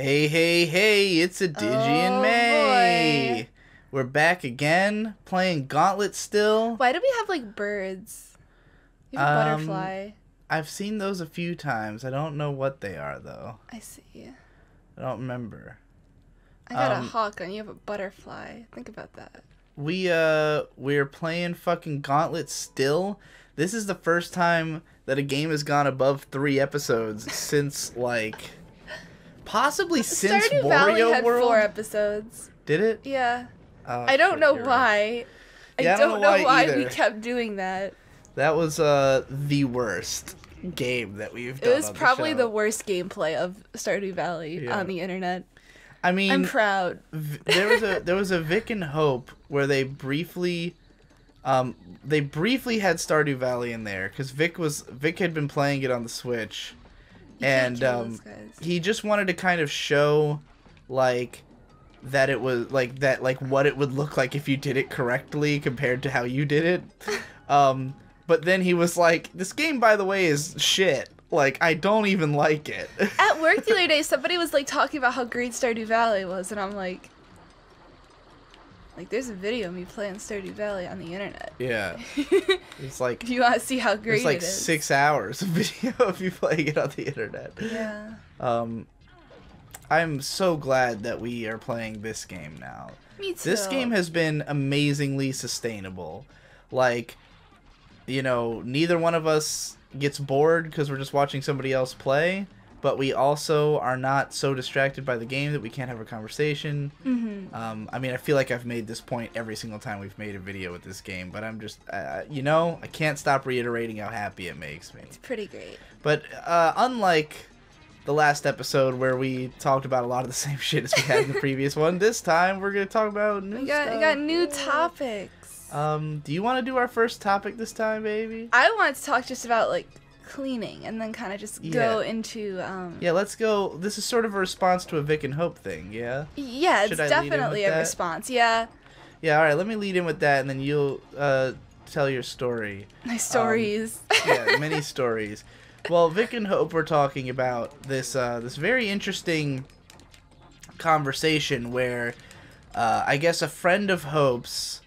Hey, hey, hey, it's a Digi May. Boy. We're back again, playing Gauntlet still. Why do we have, like, birds? We have a butterfly. I've seen those a few times. I don't know what they are, though. I see. I don't remember. I got a hawk and you have a butterfly. Think about that. We're playing fucking Gauntlet still. This is the first time that a game has gone above 3 episodes since, like... Possibly since Stardew Valley Wario had World. 4 episodes. Did it? Yeah. Oh, I don't know you're why. right. Yeah, I don't know why either. we kept doing that. That was the worst game that we've done. It was on probably the the worst gameplay of Stardew Valley on the internet. I mean, I'm proud. There was a Vic and Hope where they briefly had Stardew Valley in there because Vic had been playing it on the Switch, and he just wanted to kind of show like that it was like that, like what it would look like if you did it correctly compared to how you did it. But then he was like, this game, by the way, is shit. Like, I don't even like it. At work the other day, somebody was like talking about how great Stardew Valley was, and I'm like, there's a video of me playing Stardew Valley on the internet. Yeah. It's like... If you want to see how great it's like it is. 6 hours of video of you playing it on the internet. Yeah. I'm so glad that we are playing this game now. Me too. This game has been amazingly sustainable. Like, you know, neither one of us gets bored because we're just watching somebody else play, but we also are not so distracted by the game that we can't have a conversation. Mm-hmm. I mean, I feel like I've made this point every single time we've made a video with this game, but I'm just, you know, I can't stop reiterating how happy it makes me. It's pretty great. But unlike the last episode where we talked about a lot of the same shit as we had in the previous one, this time we're going to talk about new stuff. We got new topics. Do you want to do our first topic this time, baby? I wanted to talk just about, like, cleaning and then kind of just go into... Yeah, let's go. This is sort of a response to a Vic and Hope thing, yeah? Yeah, it's definitely a response, yeah. Yeah, alright, let me lead in with that, and then you'll tell your story. My stories. Yeah, many stories. Well, Vic and Hope were talking about this this very interesting conversation where I guess a friend of Hope's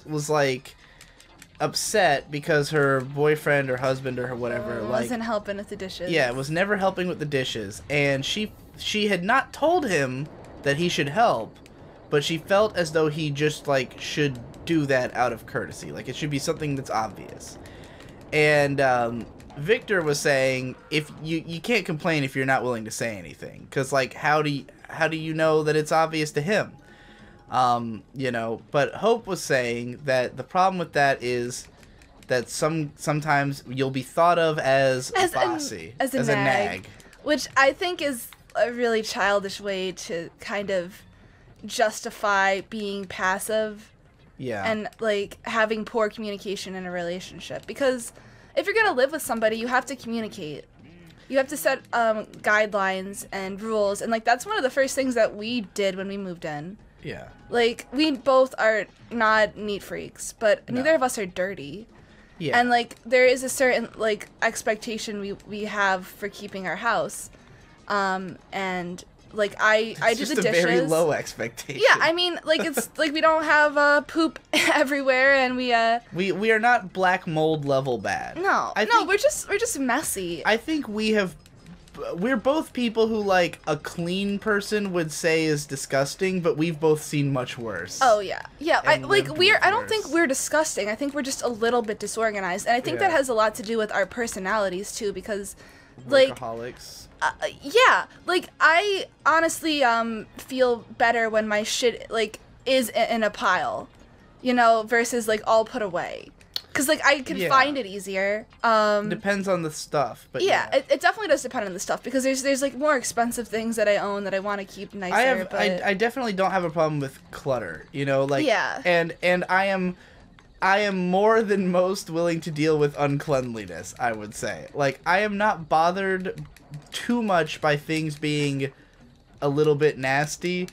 was like upset because her boyfriend or husband or whatever wasn't helping with the dishes. Yeah, was never helping with the dishes, and she had not told him that he should help, but she felt as though he just like should do that out of courtesy, like it should be something that's obvious. And Victor was saying, if you can't complain if you're not willing to say anything, because like how do you know that it's obvious to him? You know, but Hope was saying that the problem with that is that sometimes you'll be thought of as bossy, as a nag, which I think is a really childish way to kind of justify being passive. Yeah. And like having poor communication in a relationship, because if you're gonna live with somebody, you have to communicate. You have to set guidelines and rules, and like that's one of the first things that we did when we moved in. Yeah. Like, we both are not neat freaks, but neither of us are dirty. Yeah. And, like, there is a certain, like, expectation we have for keeping our house. And, like, I do the dishes. It's just a very low expectation. Yeah, I mean, like, it's, like, we don't have poop everywhere, and we are not black mold level bad. No, we're just messy. I think we're both people who, like, a clean person would say is disgusting, but we've both seen much worse. Oh, yeah. Yeah, I don't think we're disgusting. I think we're just a little bit disorganized. And I think that has a lot to do with our personalities, too, because, like... Workaholics. Yeah. Like, I honestly feel better when my shit, like, is in a pile, you know, versus, like, all put away. Because, like, I can find it easier. Depends on the stuff, but yeah. It definitely does depend on the stuff, because there's like, more expensive things that I own that I want to keep nicer, I definitely don't have a problem with clutter, you know, like... Yeah. And I am more than most willing to deal with uncleanliness, I would say. Like, I am not bothered too much by things being a little bit nasty.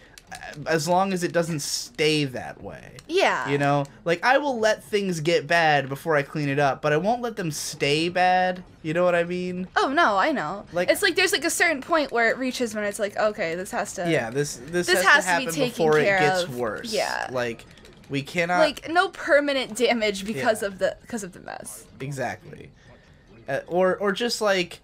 as long as it doesn't stay that way. Yeah. You know? Like, I will let things get bad before I clean it up, but I won't let them stay bad. You know what I mean? Oh, no, I know. Like, it's like there's like a certain point where it reaches when it's like, okay, this has to... Yeah, this has to be happen taken before it care gets of. worse. Yeah. Like, we cannot... Like, no permanent damage because of the mess. Exactly. Or just, like,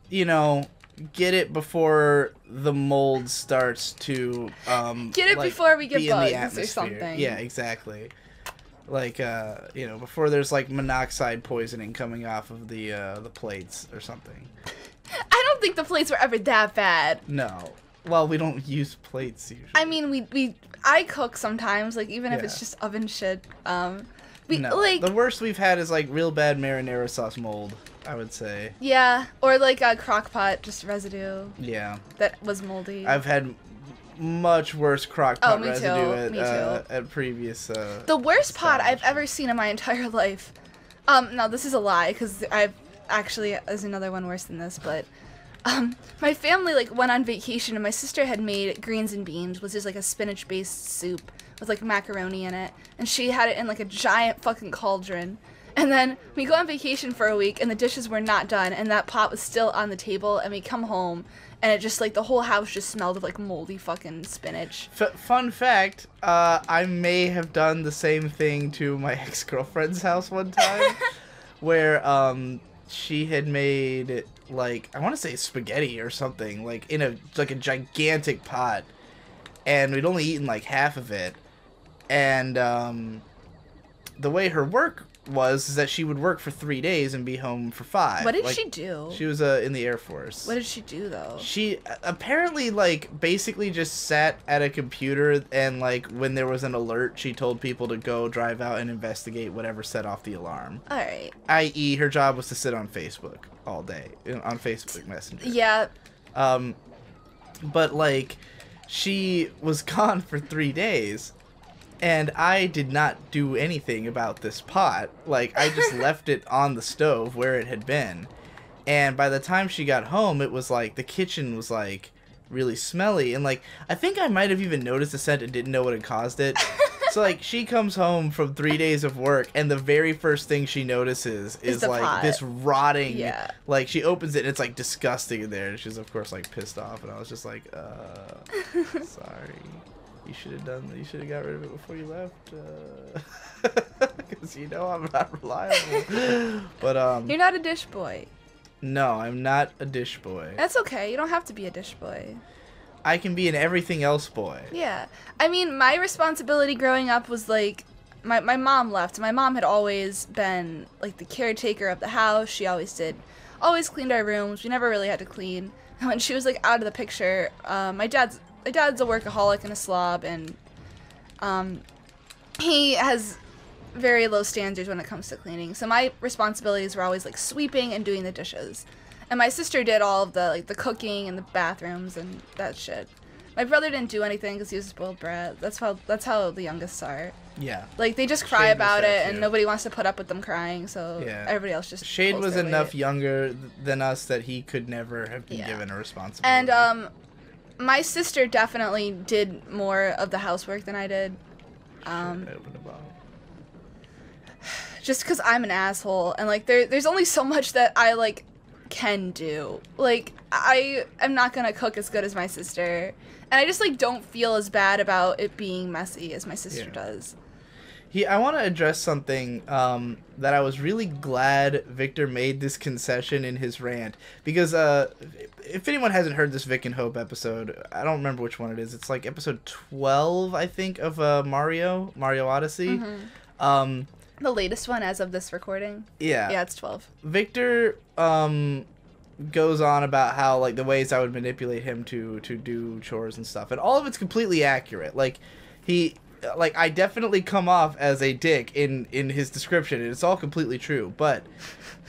you know... Get it before the mold starts to get it like, before we get be in the bugs or atmosphere. something. Yeah, exactly. Like you know, before there's like monoxide poisoning coming off of the plates or something. I don't think the plates were ever that bad. No. Well, we don't use plates usually. I mean, I cook sometimes, like even if it's just oven shit. Like the worst we've had is like real bad marinara sauce mold, I would say. Yeah, or like a crock pot, just residue. Yeah. That was moldy. I've had much worse crock pot residue me too. At previous. The worst pot I've ever seen in my entire life. No, this is a lie because I've actually there's another one worse than this, but. My family like went on vacation and my sister had made greens and beans, which is like a spinach-based soup with like macaroni in it, and she had it in like a giant fucking cauldron. And then we go on vacation for a week and the dishes were not done and that pot was still on the table, and we come home and it just like the whole house just smelled of like moldy fucking spinach. Fun fact, I may have done the same thing to my ex-girlfriend's house one time where she had made like I want to say spaghetti or something like in a gigantic pot, and we'd only eaten like half of it, and the way her work was is that she would work for 3 days and be home for 5. What did like, she do? She was in the Air Force. What did she do though? She apparently like basically just sat at a computer and like when there was an alert she told people to go drive out and investigate whatever set off the alarm. Alright. I.e. her job was to sit on Facebook all day on Facebook Messenger. Yeah. But like she was gone for 3 days. And I did not do anything about this pot. Like, I just left it on the stove where it had been. And by the time she got home, it was like, the kitchen was like, really smelly. And like, I think I might have even noticed the scent and didn't know what had caused it. So like, she comes home from 3 days of work, and the very first thing she notices is like, pot. this rotting, yeah. Like, she opens it and it's like disgusting in there. And she's of course like pissed off. And I was just like, sorry. You should have got rid of it before you left, because you know I'm not reliable. But You're not a dish boy. No, I'm not a dish boy. That's okay. You don't have to be a dish boy. I can be an everything else boy. Yeah. I mean, my responsibility growing up was like, my mom left. My mom had always been like the caretaker of the house. She always cleaned our rooms. We never really had to clean. And when she was like out of the picture, my dad's a workaholic and a slob, and he has very low standards when it comes to cleaning. So my responsibilities were always like sweeping and doing the dishes. And my sister did all of the cooking and the bathrooms and that shit. My brother didn't do anything because he was a spoiled brat. That's how the youngest are. Yeah. Like they just cry Shade about was it, that and too. nobody wants to put up with them crying. So Yeah. everybody else just Shade pulls was their enough weight. younger than us that he could never have been given a responsibility. And my sister definitely did more of the housework than I did. I opened a bottle. Just because I'm an asshole, and like there's only so much that I like can do. Like I am not gonna cook as good as my sister, and I just like don't feel as bad about it being messy as my sister does. I want to address something that I was really glad Victor made this concession in his rant, because if anyone hasn't heard this Vic and Hope episode, I don't remember which one it is. It's like episode 12, I think, of Mario Odyssey. Mm-hmm. The latest one as of this recording. Yeah. Yeah, it's 12. Victor goes on about how like the ways I would manipulate him to do chores and stuff, and all of it's completely accurate. Like I definitely come off as a dick in his description, and it's all completely true, but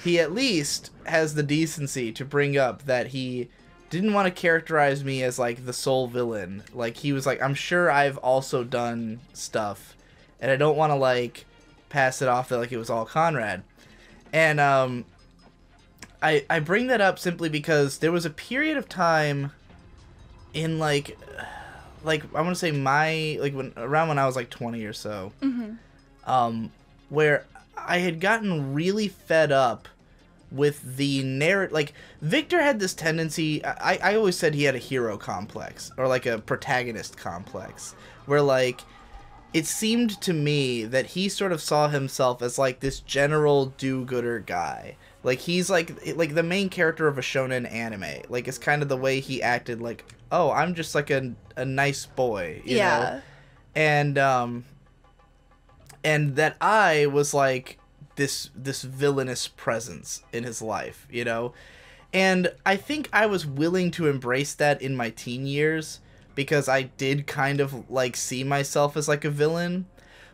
he at least has the decency to bring up that he didn't want to characterize me as like the sole villain. Like he was like, I'm sure I've also done stuff, and I don't want to like pass it off that like it was all Conrad. And I bring that up simply because there was a period of time in like like I want to say my like when I was like 20 or so, where I had gotten really fed up with the narrative. Like Victor had this tendency. I always said he had a hero complex or like a protagonist complex, where like it seemed to me that he sort of saw himself as like this general do-gooder guy. Like he's like the main character of a shonen anime. Like it's kind of the way he acted. Like, oh, I'm just like a nice boy, you know? And that I was like this villainous presence in his life, you know? And I think I was willing to embrace that in my teen years because I did kind of like see myself as like a villain.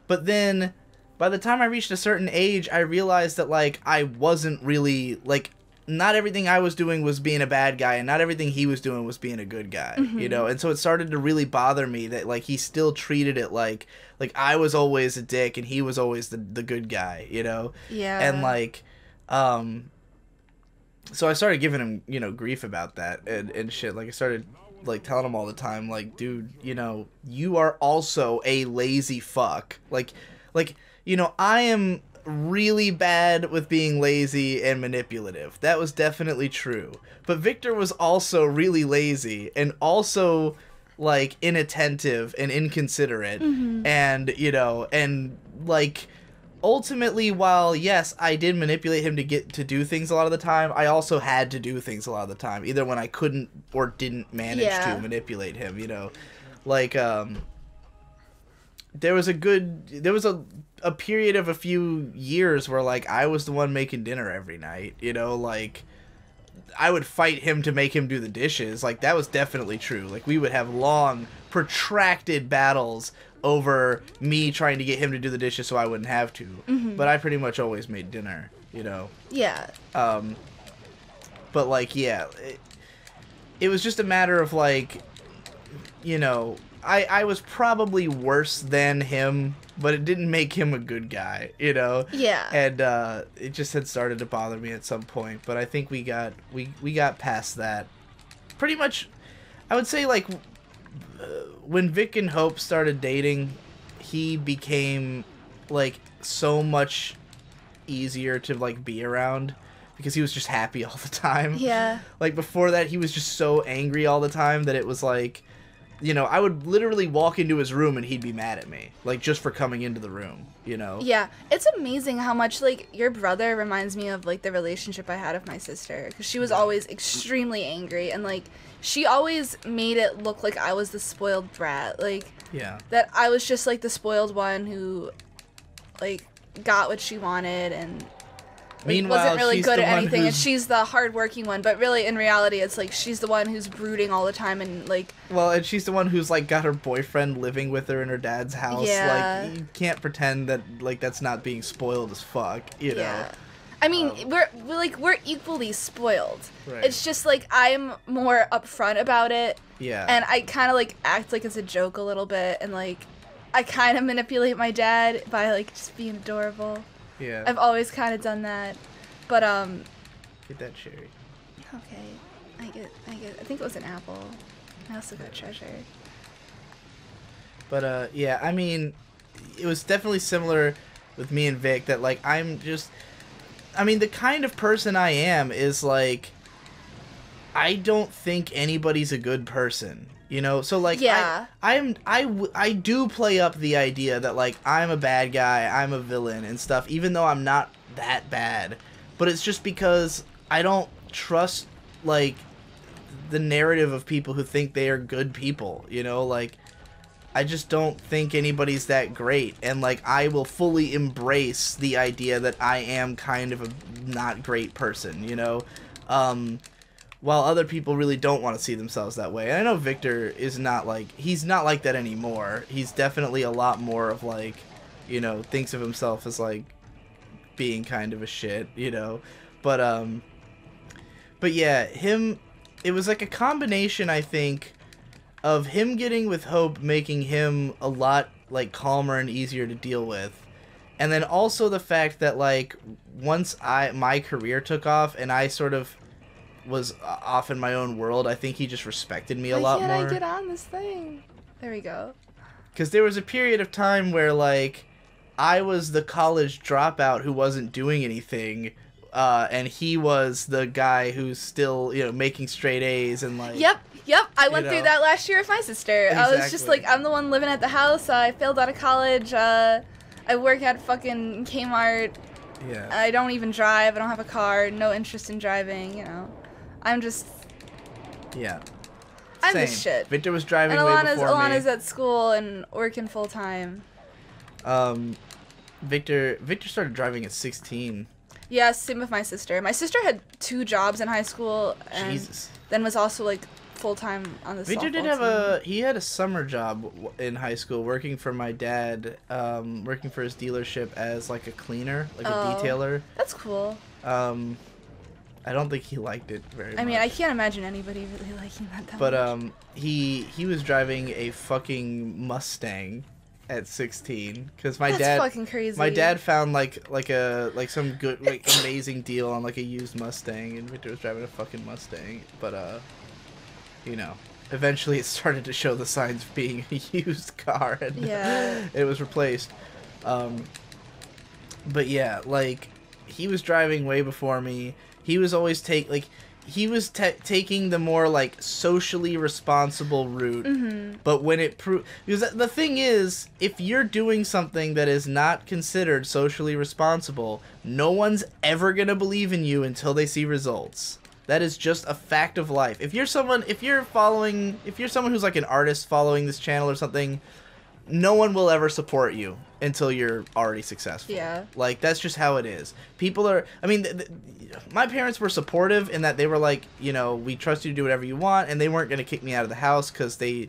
But then by the time I reached a certain age, I realized that like I wasn't really like, not everything I was doing was being a bad guy, and not everything he was doing was being a good guy, you know? And so it started to really bother me that, like, he still treated it like I was always a dick and he was always the good guy, you know? Yeah. And, like, so I started giving him, you know, grief about that and shit. Like, I started, like, telling him all the time, like, dude, you know, you are also a lazy fuck. Like, you know, I am really bad with being lazy and manipulative. That was definitely true. But Victor was also really lazy and also like inattentive and inconsiderate and, you know, and like ultimately, while yes, I did manipulate him to get to do things a lot of the time, I also had to do things a lot of the time, either when I couldn't or didn't manage to manipulate him, you know. Like there was a period of a few years where like I was the one making dinner every night, you know, like I would fight him to make him do the dishes. Like that was definitely true. Like we would have long protracted battles over me trying to get him to do the dishes so I wouldn't have to. But I pretty much always made dinner, you know. Yeah. But like yeah, it was just a matter of like, you know, I was probably worse than him, but it didn't make him a good guy, you know? Yeah. And it just had started to bother me at some point, but I think we got past that. Pretty much, I would say, like, when Vic and Hope started dating, he became, like, so much easier to, like, be around, because he was just happy all the time. Yeah. Like, before that, he was just so angry all the time that it was, like, you know, I would literally walk into his room and he'd be mad at me, like, just for coming into the room, you know? Yeah, it's amazing how much, like, your brother reminds me of, like, the relationship I had with my sister, because she was always extremely angry, and, like, she always made it look like I was the spoiled brat, like, that I was just, like, the spoiled one who, like, got what she wanted, and meanwhile, wasn't really she's good the at one anything, and who's... she's the hardworking one, but really, in reality, it's, like, she's the one who's brooding all the time, and, like... Well, and she's the one who's, like, got her boyfriend living with her in her dad's house. Yeah. Like, you can't pretend that, like, that's not being spoiled as fuck, you know? I mean, we're equally spoiled. Right. It's just, like, I'm more upfront about it. Yeah. And I kind of, like, act like it's a joke a little bit, and, like, I kind of manipulate my dad by, like, just being adorable. Yeah. I've always kind of done that. But, Get that cherry. Okay. I think it was an apple. I also got treasure. But, yeah, I mean, it was definitely similar with me and Vic that, like, I'm just... I mean, the kind of person I am is, like... I don't think anybody's a good person, you know? So, like, yeah. I do play up the idea that, like, I'm a bad guy, I'm a villain and stuff, even though I'm not that bad. But it's just because I don't trust, like, the narrative of people who think they are good people, you know? Like, I just don't think anybody's that great. And, like, I will fully embrace the idea that I am kind of a not great person, you know? While other people really don't want to see themselves that way. And I know Victor is not, like, he's not like that anymore. He's definitely a lot more of, like, you know, thinks of himself as, like, being kind of a shit, you know? But yeah, it was like a combination, I think, of him getting with Hope, making him a lot, like, calmer and easier to deal with. And then also the fact that, like, once my career took off and I sort of was off in my own world, I think he just respected me a lot more. Why can't I get on this thing? There we go. Because there was a period of time where, like, I was the college dropout who wasn't doing anything, and he was the guy who's still, you know, making straight A's and, like... Yep. I went through that last year with my sister. Exactly. I was just like, I'm the one living at the house. I failed out of college. I work at fucking Kmart. Yeah. I don't even drive. I don't have a car. No interest in driving, you know. I'm just... Yeah. I'm Same. just shit. Victor was driving and way before Alana's me. at school and working full time. Victor started driving at 16. Yeah, same with my sister. My sister had 2 jobs in high school and Jesus. then was also like full time on the Victor softball did team. have he had a summer job in high school working for my dad, working for his dealership as like a cleaner, like a detailer. That's cool. I don't think he liked it very much. I mean, I can't imagine anybody really liking that But much. he was driving a fucking Mustang at 16 because my That's dad fucking crazy. My dad found like some good like amazing deal on like a used Mustang, and Victor was driving a fucking Mustang. But you know, eventually it started to show the signs of being a used car, and it was replaced. But yeah, like he was driving way before me. He was always taking the more like socially responsible route. But when it because the thing is, if you're doing something that is not considered socially responsible, no one's ever gonna believe in you until they see results. That is just a fact of life. If you're someone who's like an artist following this channel or something, no one will ever support you until you're already successful. Yeah. Like, that's just how it is. People are... I mean, my parents were supportive in that they were like, you know, we trust you to do whatever you want, and they weren't going to kick me out of the house because they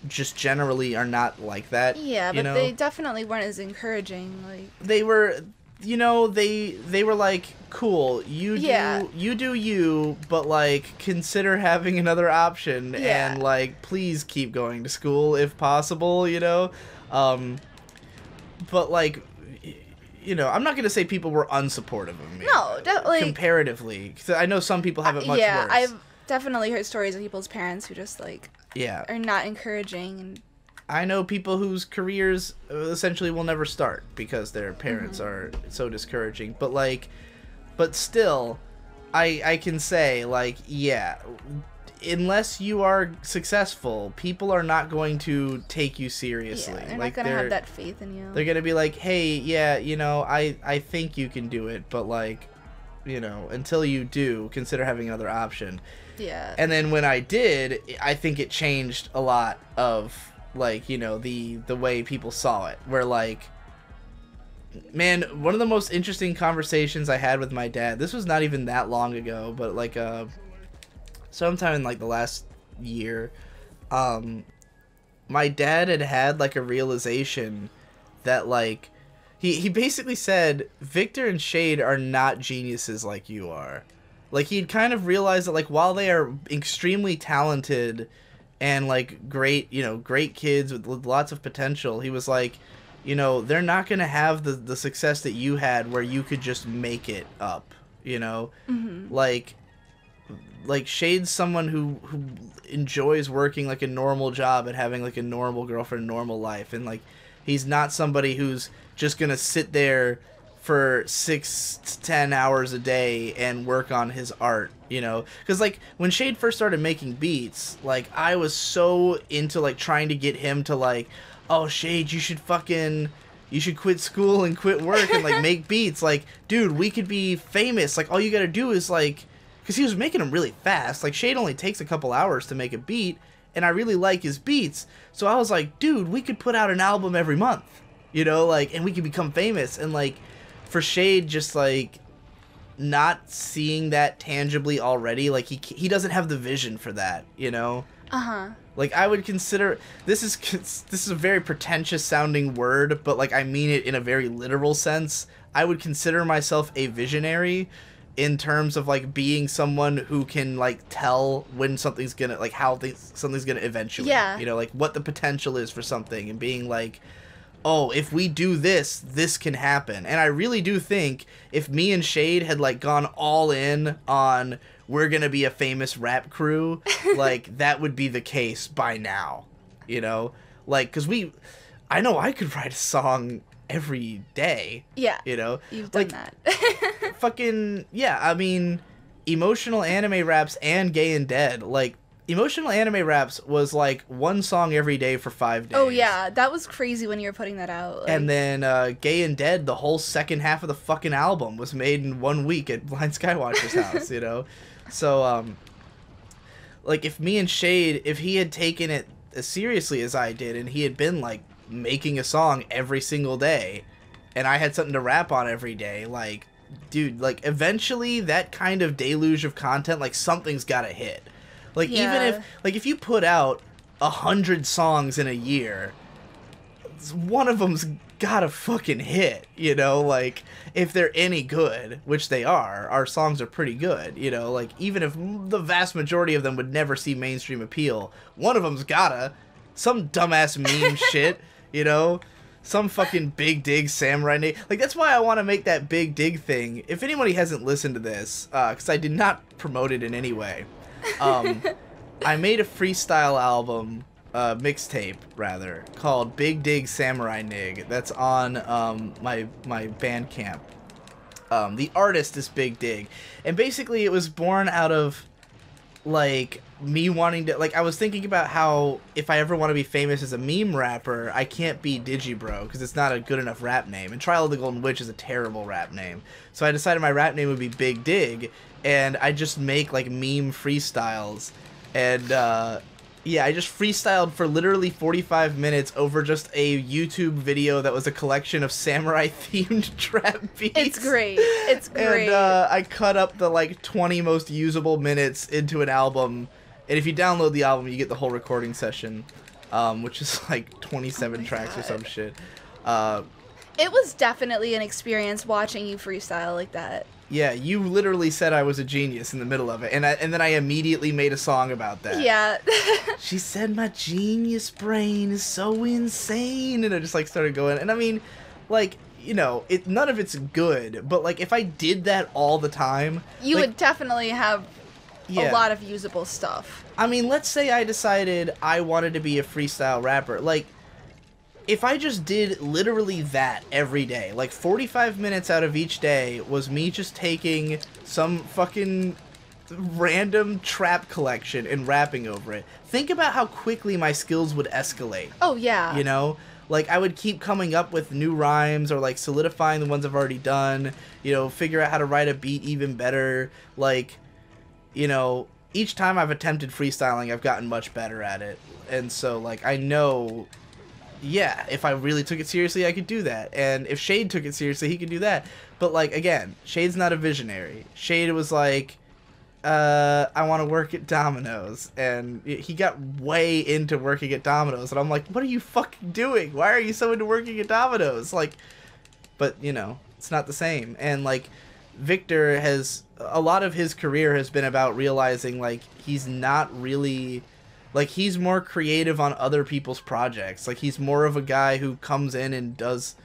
just generally are not like that. Yeah, but know? they definitely weren't as encouraging. Like They were... You know, they were like, cool, you do you, but like consider having another option, and like like keep going to school if possible, you know. But like, you know, I'm not gonna say people were unsupportive of me. No, like comparatively, because I know some people have it much worse. I've definitely heard stories of people's parents who just like are not encouraging and. I know people whose careers essentially will never start because their parents are so discouraging. But like, but still, I can say like, yeah, unless you are successful, people are not going to take you seriously. Yeah, they're like, not gonna have that faith in you. They're gonna be like, hey, yeah, you know, I think you can do it, but like, you know, until you do, consider having another option. Yeah. And then when I did, I think it changed a lot of, like, you know, the way people saw it, where like, man, one of the most interesting conversations I had with my dad, this was not even that long ago, but like sometime in like the last year, my dad had like a realization that like he basically said, Victor and Shade are not geniuses like you are. Like, he'd kind of realized that like, while they are extremely talented and like great, you know, great kids with lots of potential, he was like, you know, they're not gonna have the success that you had where you could just make it up, you know. Like Shade's someone who enjoys working like a normal job and having like a normal girlfriend, normal life, and like, he's not somebody who's just gonna sit there for 6 to 10 hours a day and work on his art, you know. Because like, when Shade first started making beats, like, I was so into like trying to get him to like, oh, Shade, you should quit school and quit work and like make beats, like, dude, we could be famous, like, all you gotta do is like, because he was making them really fast, like, Shade only takes a couple hours to make a beat, and I really like his beats, so I was like, dude, we could put out an album every month, you know, like, and we could become famous. And like, for Shade just like not seeing that tangibly already, like, he doesn't have the vision for that, you know. Like, I would consider, this is a very pretentious sounding word, but like, I mean it in a very literal sense. I would consider myself a visionary in terms of like being someone who can like tell when something's gonna, like, how something's gonna eventuate, you know, like what the potential is for something, and being like, oh, if we do this, this can happen. And I really do think if me and Shade had like gone all in on, we're gonna be a famous rap crew, like, that would be the case by now. you know? Like, because I know I could write a song every day. Yeah. You know? You've done that. Fucking, yeah, I mean, emotional anime raps and Gay and Dead, like, emotional anime raps was like one song every day for 5 days. Oh yeah, that was crazy when you were putting that out. Like... And then Gay and Dead, the whole second half of the fucking album was made in 1 week at Blind Skywatcher's house, you know? So, like, if me and Shade, if he had taken it as seriously as I did, and he had been, like, making a song every single day, and I had something to rap on every day, like, dude, like, eventually that kind of deluge of content, like, something's gotta hit. Like, even if you put out 100 songs in a year, one of them's gotta fucking hit, you know? Like, if they're any good, which they are, our songs are pretty good, you know? Like, even if the vast majority of them would never see mainstream appeal, one of them's gotta. Some dumbass meme shit, you know? Some fucking Big Dig Samurai Nigga. Like, that's why I want to make that Big Dig thing. If anybody hasn't listened to this, because I did not promote it in any way, I made a freestyle album, mixtape rather, called Big Dig Samurai Nig. That's on my Bandcamp. The artist is Big Dig, and basically it was born out of like me wanting to, like, I was thinking about how if I ever want to be famous as a meme rapper, I can't be Digibro because it's not a good enough rap name, and Trial of the Golden Witch is a terrible rap name. So I decided my rap name would be Big Dig, and I just make like meme freestyles, and yeah, I just freestyled for literally 45 minutes over just a YouTube video that was a collection of samurai-themed trap beats. It's great. It's great. And I cut up the, like, 20 most usable minutes into an album. And if you download the album, you get the whole recording session, which is, like, 27 tracks or some shit. It was definitely an experience watching you freestyle like that. Yeah, you literally said I was a genius in the middle of it, and then I immediately made a song about that. Yeah. She said my genius brain is so insane, and I just, like, started going, and I mean, like, you know, none of it's good, but, like, if I did that all the time... You like, would definitely have a lot of usable stuff. I mean, let's say I decided I wanted to be a freestyle rapper, like, if I just did literally that every day, like 45 minutes out of each day was me just taking some fucking random trap collection and rapping over it, think about how quickly my skills would escalate. Oh, yeah. You know? Like, I would keep coming up with new rhymes or, like, solidifying the ones I've already done, you know, figure out how to write a beat even better. Like, you know, each time I've attempted freestyling, I've gotten much better at it. And so, like, I know... yeah, if I really took it seriously, I could do that. And if Shade took it seriously, he could do that. But, like, again, Shade's not a visionary. Shade was like, I want to work at Domino's. And he got way into working at Domino's. And I'm like, what are you fucking doing? Why are you so into working at Domino's? Like, but, you know, it's not the same. And, like, Victor has, a lot of his career has been about realizing, like, he's not really... like, he's more creative on other people's projects. Like, he's more of a guy who comes in and does...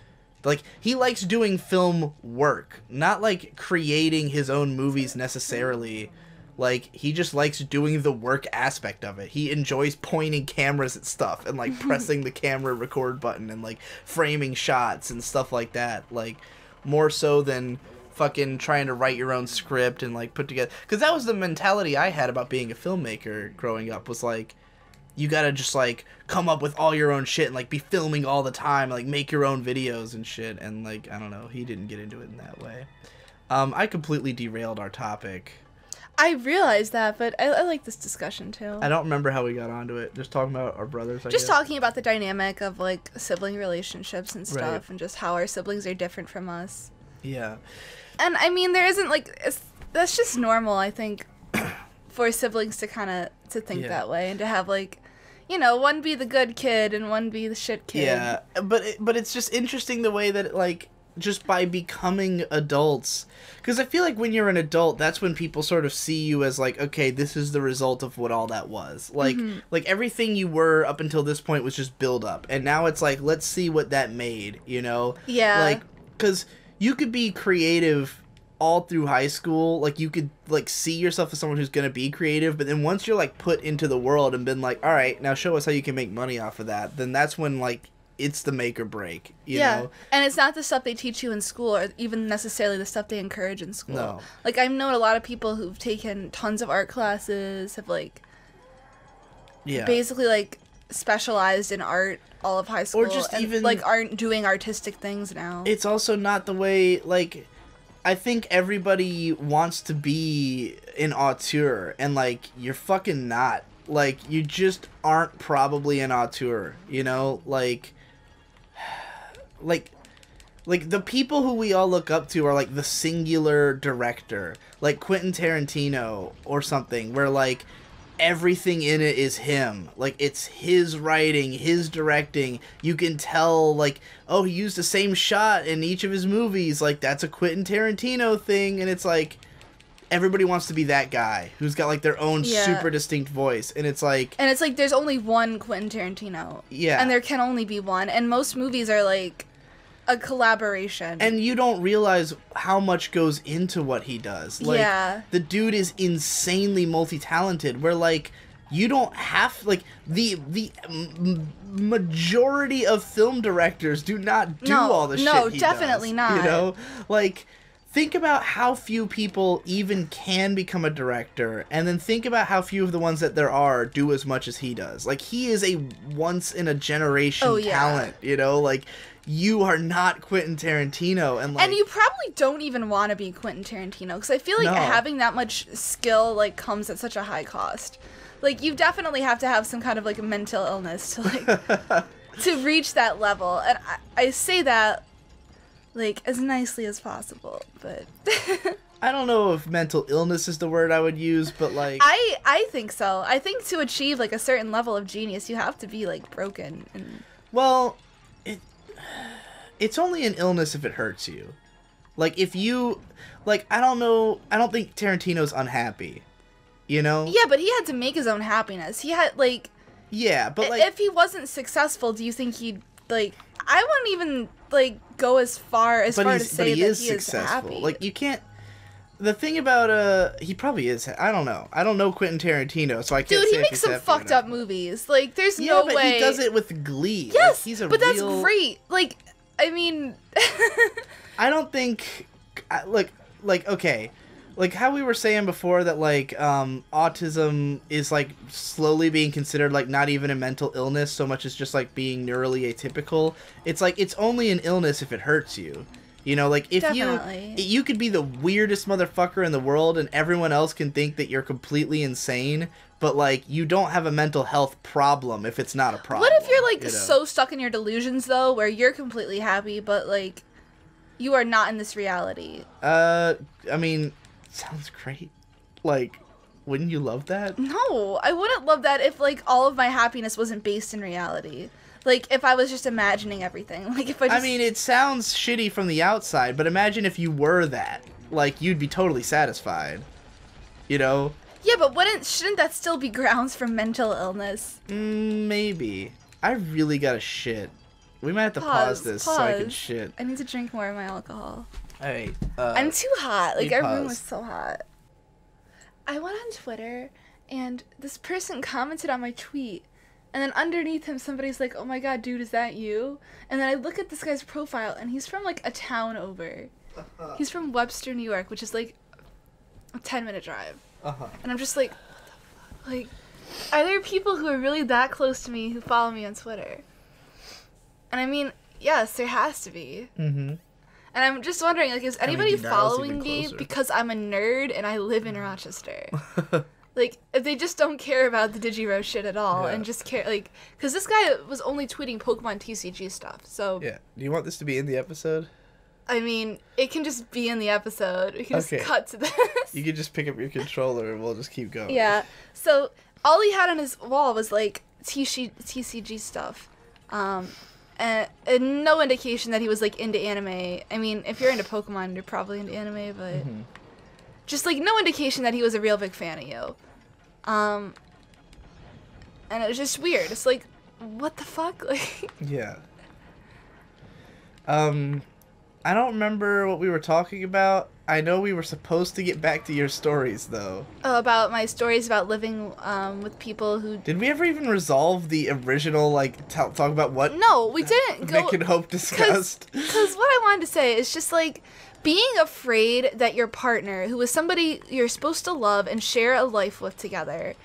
like, he likes doing film work. Not, like, creating his own movies necessarily. Like, he just likes doing the work aspect of it. He enjoys pointing cameras at stuff and, like, pressing the camera record button and, like, framing shots and stuff like that. Like, more so than fucking trying to write your own script and, like, put together... because that was the mentality I had about being a filmmaker growing up, was, like... you gotta just, like, come up with all your own shit and, like, be filming all the time, like, make your own videos and shit, and, like, I don't know, he didn't get into it in that way. I completely derailed our topic. I realized that, but I like this discussion, too. I don't remember how we got onto it. Just talking about our brothers, I Just guess. talking about the dynamic of, like, sibling relationships and stuff, Right. and just how our siblings are different from us. Yeah. And, I mean, there isn't, like, that's just normal, I think, for siblings to kind of, to think that way, and to have, like, you know, one be the good kid and one be the shit kid. Yeah, but it's just interesting the way that, like, just by becoming adults, because I feel like when you're an adult, that's when people sort of see you as, like, okay, this is the result of what all that was. Like, like, everything you were up until this point was just build up, and now it's like, let's see what that made, you know? Yeah. Like, because you could be creative all through high school, like, you could, like, see yourself as someone who's going to be creative, but then once you're, like, put into the world and been like, all right, now show us how you can make money off of that, then that's when, like, it's the make or break, you know? And it's not the stuff they teach you in school or even necessarily the stuff they encourage in school. No. Like, I've known a lot of people who've taken tons of art classes, have, like, basically, like, specialized in art all of high school. Or just and, even... like, aren't doing artistic things now. It's also not the way, like... I think everybody wants to be an auteur, and, like, you're fucking not. Like, you just aren't probably an auteur, you know? Like, the people who we all look up to are, like, the singular director. Like, Quentin Tarantino or something, where, like, everything in it is him. Like, it's his writing, his directing. You can tell, like, oh, he used the same shot in each of his movies. Like, that's a Quentin Tarantino thing. And it's like, everybody wants to be that guy who's got, like, their own super distinct voice. And it's like... And it's like, there's only one Quentin Tarantino. Yeah. And there can only be one. And most movies are, like, a collaboration. And you don't realize how much goes into what he does. Like, the dude is insanely multi-talented, where, like, you don't have, like, the majority of film directors do not do all the shit he does. No, definitely not. You know? Like, think about how few people even can become a director, and then think about how few of the ones that there are do as much as he does. Like, he is a once-in-a-generation talent, you know? Like, you are not Quentin Tarantino, and, like... And you probably don't even want to be Quentin Tarantino, because I feel like having that much skill, like, comes at such a high cost. Like, you definitely have to have some kind of, like, mental illness to, like, to reach that level. And I say that, like, as nicely as possible, but... I don't know if mental illness is the word I would use, but, like... I think so. I think to achieve, like, a certain level of genius, you have to be, like, broken. And... Well, it's only an illness if it hurts you. Like, if you... Like, I don't think Tarantino's unhappy, you know? Yeah, but he had to make his own happiness. He had, like... Yeah, but, like... If he wasn't successful, do you think he'd, like... I wouldn't even, like, go as far to say that he is happy. Like, you can't... The thing about, he probably is... I don't know. I don't know Quentin Tarantino, so I can't say Dude, he makes some fucked up movies. Like, there's no way... Yeah, but he does it with glee. Yes, like, but that's great. Like, I mean... I don't think... Like, okay... Like, how we were saying before that, like, autism is, like, slowly being considered, like, not even a mental illness so much as just, like, being neurally atypical. It's, like, it's only an illness if it hurts you. You know, like, if you could be the weirdest motherfucker in the world and everyone else can think that you're completely insane, but, like, you don't have a mental health problem if it's not a problem. What if you're, like, so stuck in your delusions, though, where you're completely happy, but, like, you are not in this reality? I mean... Sounds great. Like, wouldn't you love that? No, I wouldn't love that if, like, all of my happiness wasn't based in reality. Like, if I was just imagining everything. Like, if I mean, it sounds shitty from the outside, but imagine if you were that. Like, you'd be totally satisfied. You know? Yeah, but shouldn't that still be grounds for mental illness? Maybe. I really gotta shit. We might have to pause this so I can shit. I need to drink more of my alcohol. Alright, I'm too hot. Like, our room was so hot. I went on Twitter, and this person commented on my tweet, and then underneath him, somebody's like, oh my god, dude, is that you? And then I look at this guy's profile, and he's from, like, a town over. He's from Webster, New York, which is, like, a 10-minute drive. And I'm just like, what the fuck? Like, are there people who are really that close to me who follow me on Twitter? And I mean, yes, there has to be. And I'm just wondering, like, is anybody following me because I'm a nerd and I live in Rochester? Like, if they just don't care about the Digiro shit at all and just care, like, because this guy was only tweeting Pokemon TCG stuff, so... Yeah. Do you want this to be in the episode? I mean, it can just be in the episode. We can just cut to this. You can just pick up your controller and we'll just keep going. Yeah. So, all he had on his wall was, like, TCG stuff. And no indication that he was, like, into anime. I mean, if you're into Pokemon, you're probably into anime, but... Just, like, no indication that he was a real big fan of you. And it was just weird. It's like, what the fuck? Like... Yeah. I don't remember what we were talking about. I know we were supposed to get back to your stories, though. Oh, about my stories about living with people who... Did we ever even resolve the original, like, talk about what... No, we didn't go... Vic and Hope discussed? Because what I wanted to say is just, like, being afraid that your partner, who is somebody you're supposed to love and share a life with together...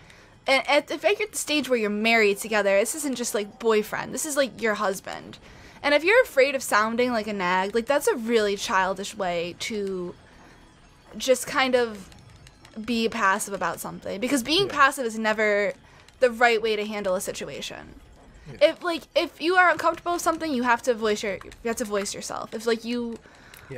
And if you're at the stage where you're married together, this isn't just, like, boyfriend. This is, like, your husband. And if you're afraid of sounding like a nag, like, that's a really childish way to just kind of be passive about something. Because being passive is never the right way to handle a situation. Yeah. If you are uncomfortable with something, you have to voice yourself. If, like, you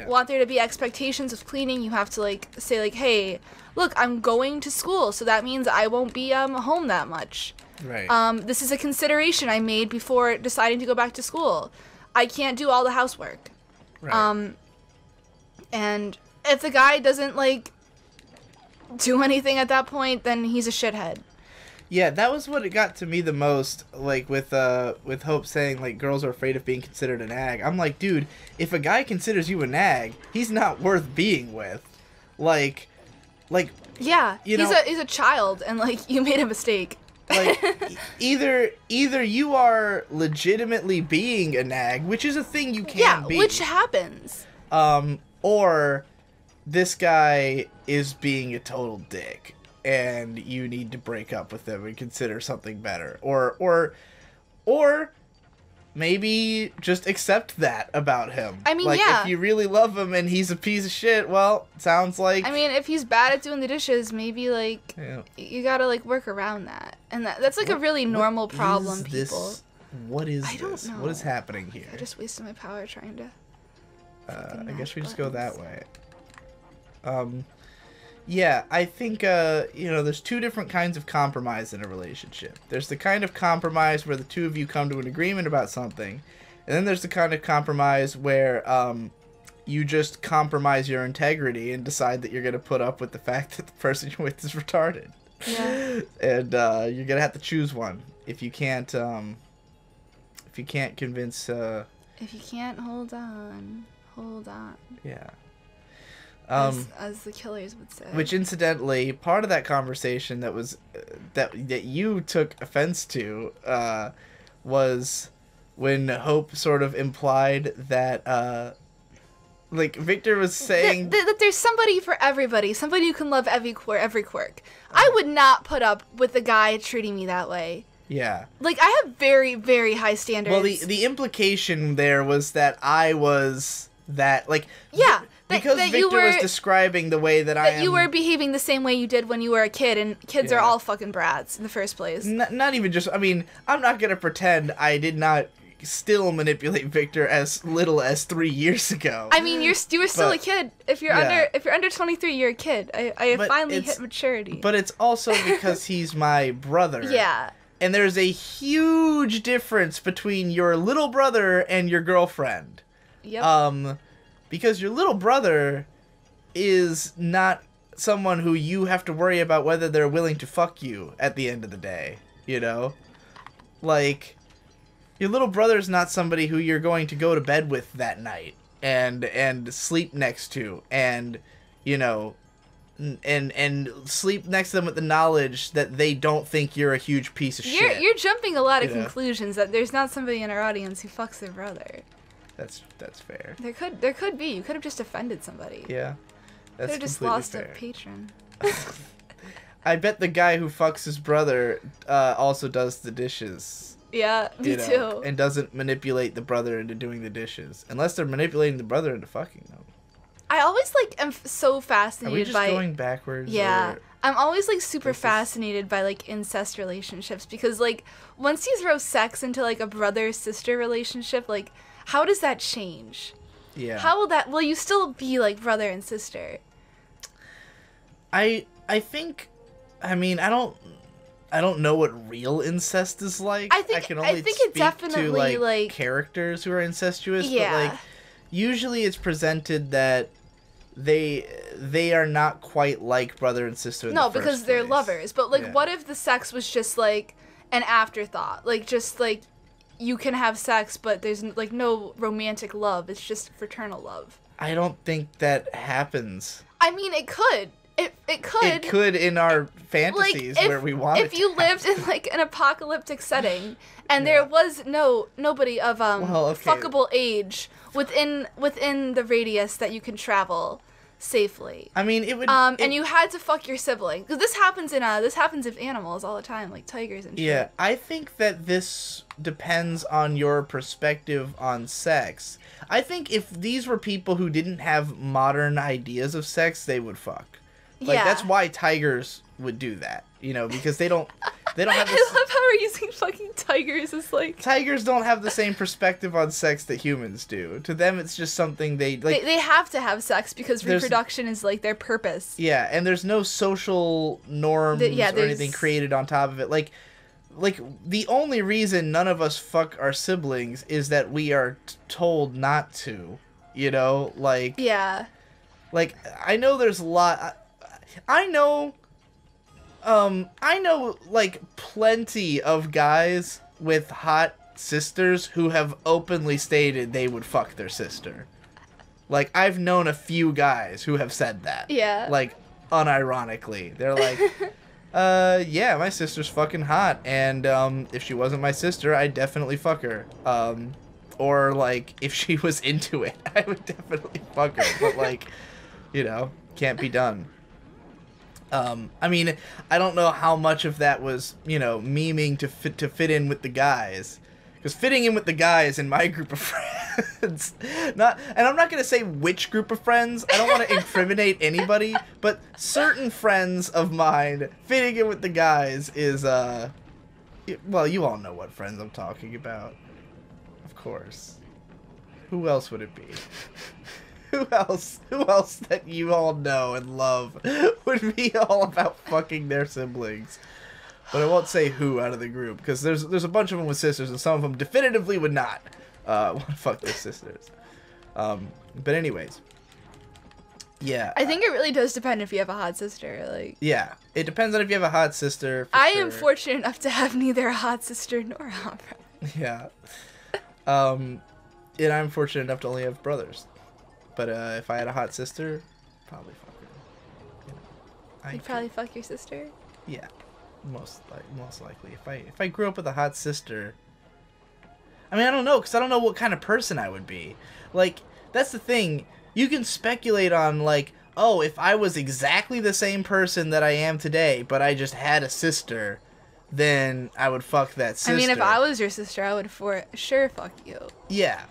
want there to be expectations of cleaning, you have to, like, say, like, hey, look, I'm going to school, so that means I won't be home that much. Right. This is a consideration I made before deciding to go back to school. I can't do all the housework. Right. And if the guy doesn't, like, do anything at that point, then he's a shithead. Yeah, that was what it got to me the most, like, with Hope saying, like, girls are afraid of being considered a nag. I'm like, dude, if a guy considers you a nag, he's not worth being with. Like, yeah, he's a child, and, like, you made a mistake. Like, either you are legitimately being a nag, which is a thing you can be. Yeah, which happens. Or this guy is being a total dick, and you need to break up with him and consider something better. Or maybe just accept that about him. I mean, like, if you really love him and he's a piece of shit, well, sounds like... I mean, if he's bad at doing the dishes, maybe, like, you gotta, like, work around that. And that's, like, a really normal problem, people. What is I don't this? know. What is happening here? I just wasted my power trying to... I guess we just go that way. Yeah, I think, there's two different kinds of compromise in a relationship. There's the kind of compromise where the two of you come to an agreement about something, and then there's the kind of compromise where you just compromise your integrity and decide that you're going to put up with the fact that the person you're with is retarded. Yeah. And you're going to have to choose one. If you can't convince... if you can't hold on, hold on. Yeah. As the Killers would say. Which, incidentally, part of that conversation that was that you took offense to was when Hope sort of implied that like Victor was saying that there's somebody for everybody, somebody who can love every quirk. I would not put up with a guy treating me that way. Yeah. Like, I have very, very high standards. Well, the implication there was that I was that, like... Yeah. Because that Victor was describing the way that I am... That you were behaving the same way you did when you were a kid, and kids are all fucking brats in the first place. Not even just... I mean, I'm not going to pretend I did not still manipulate Victor as little as 3 years ago. I mean, you were still a kid. If you're under 23, you're a kid. I finally hit maturity. But it's also because he's my brother. Yeah. And there's a huge difference between your little brother and your girlfriend. Yep. Because your little brother is not someone who you have to worry about whether they're willing to fuck you at the end of the day, you know? Like, your little brother's not somebody who you're going to go to bed with that night and sleep next to and, you know, and sleep next to them with the knowledge that they don't think you're a huge piece of shit. You're jumping a lot of conclusions that there's not somebody in our audience who fucks their brother. That's fair. There could be. You could have just offended somebody. Yeah, that's could have just lost a patron. I bet the guy who fucks his brother also does the dishes. Yeah, me too. And doesn't manipulate the brother into doing the dishes, unless they're manipulating the brother into fucking them. I always am so fascinated by. Are we just going backwards? Yeah. Or... I'm always super fascinated by incest relationships because once you throw sex into a brother-sister relationship, how does that change? Yeah. How will you still be brother and sister? I think, I mean, I don't know what real incest is like. I can only speak it definitely to characters who are incestuous. Yeah. But usually it's presented that they are not quite like brother and sister. No, because they're lovers. But what if the sex was just an afterthought? You can have sex, but there's no romantic love. It's just fraternal love. I don't think that happens. I mean, it could. It could. It could in our fantasies where we want it if you lived in like an apocalyptic setting and there was nobody of fuckable age within the radius that you can travel safely. I mean, it would. And you had to fuck your sibling, because this happens with animals all the time, like tigers and shit. Yeah, I think that this depends on your perspective on sex. I think if these were people who didn't have modern ideas of sex, they would fuck. Like, that's why tigers would do that, you know, because they don't have this... I love how we're using fucking tigers as, like... Tigers don't have the same perspective on sex that humans do. To them, it's just something they... Like, they have to have sex because reproduction is, like, their purpose. Yeah, and there's no social norms or anything created on top of it. Like, the only reason none of us fuck our siblings is that we are told not to, you know? Like... Yeah. Like, I know there's a lot... I know, like, plenty of guys with hot sisters who have openly stated they would fuck their sister. Like, I've known a few guys who have said that. Yeah. Like, unironically. They're like, yeah, my sister's fucking hot, and, if she wasn't my sister, I'd definitely fuck her. Or, like, if she was into it, I would definitely fuck her. But, like, you know, can't be done. I mean, I don't know how much of that was, you know, memeing to fit in with the guys. Because fitting in with the guys in my group of friends, and I'm not going to say which group of friends, I don't want to incriminate anybody, but certain friends of mine, fitting in with the guys is, well, you all know what friends I'm talking about. Of course. Who else would it be? Who else that you all know and love would be all about fucking their siblings? But I won't say who out of the group, because there's a bunch of them with sisters, and some of them definitively would not want to fuck their sisters. But anyways, yeah. I think it really does depend if you have a hot sister. Like. Yeah, it depends on if you have a hot sister. I am fortunate enough to have neither a hot sister nor a hot brother. Yeah. And I'm fortunate enough to only have brothers. But if I had a hot sister, probably fuck her. You know, you'd probably fuck your sister? Yeah, most likely. If I grew up with a hot sister, I mean, I don't know, because I don't know what kind of person I would be. Like, that's the thing. You can speculate on, like, oh, if I was exactly the same person that I am today, but I just had a sister, then I would fuck that sister. I mean, if I was your sister, I would for sure fuck you. Yeah.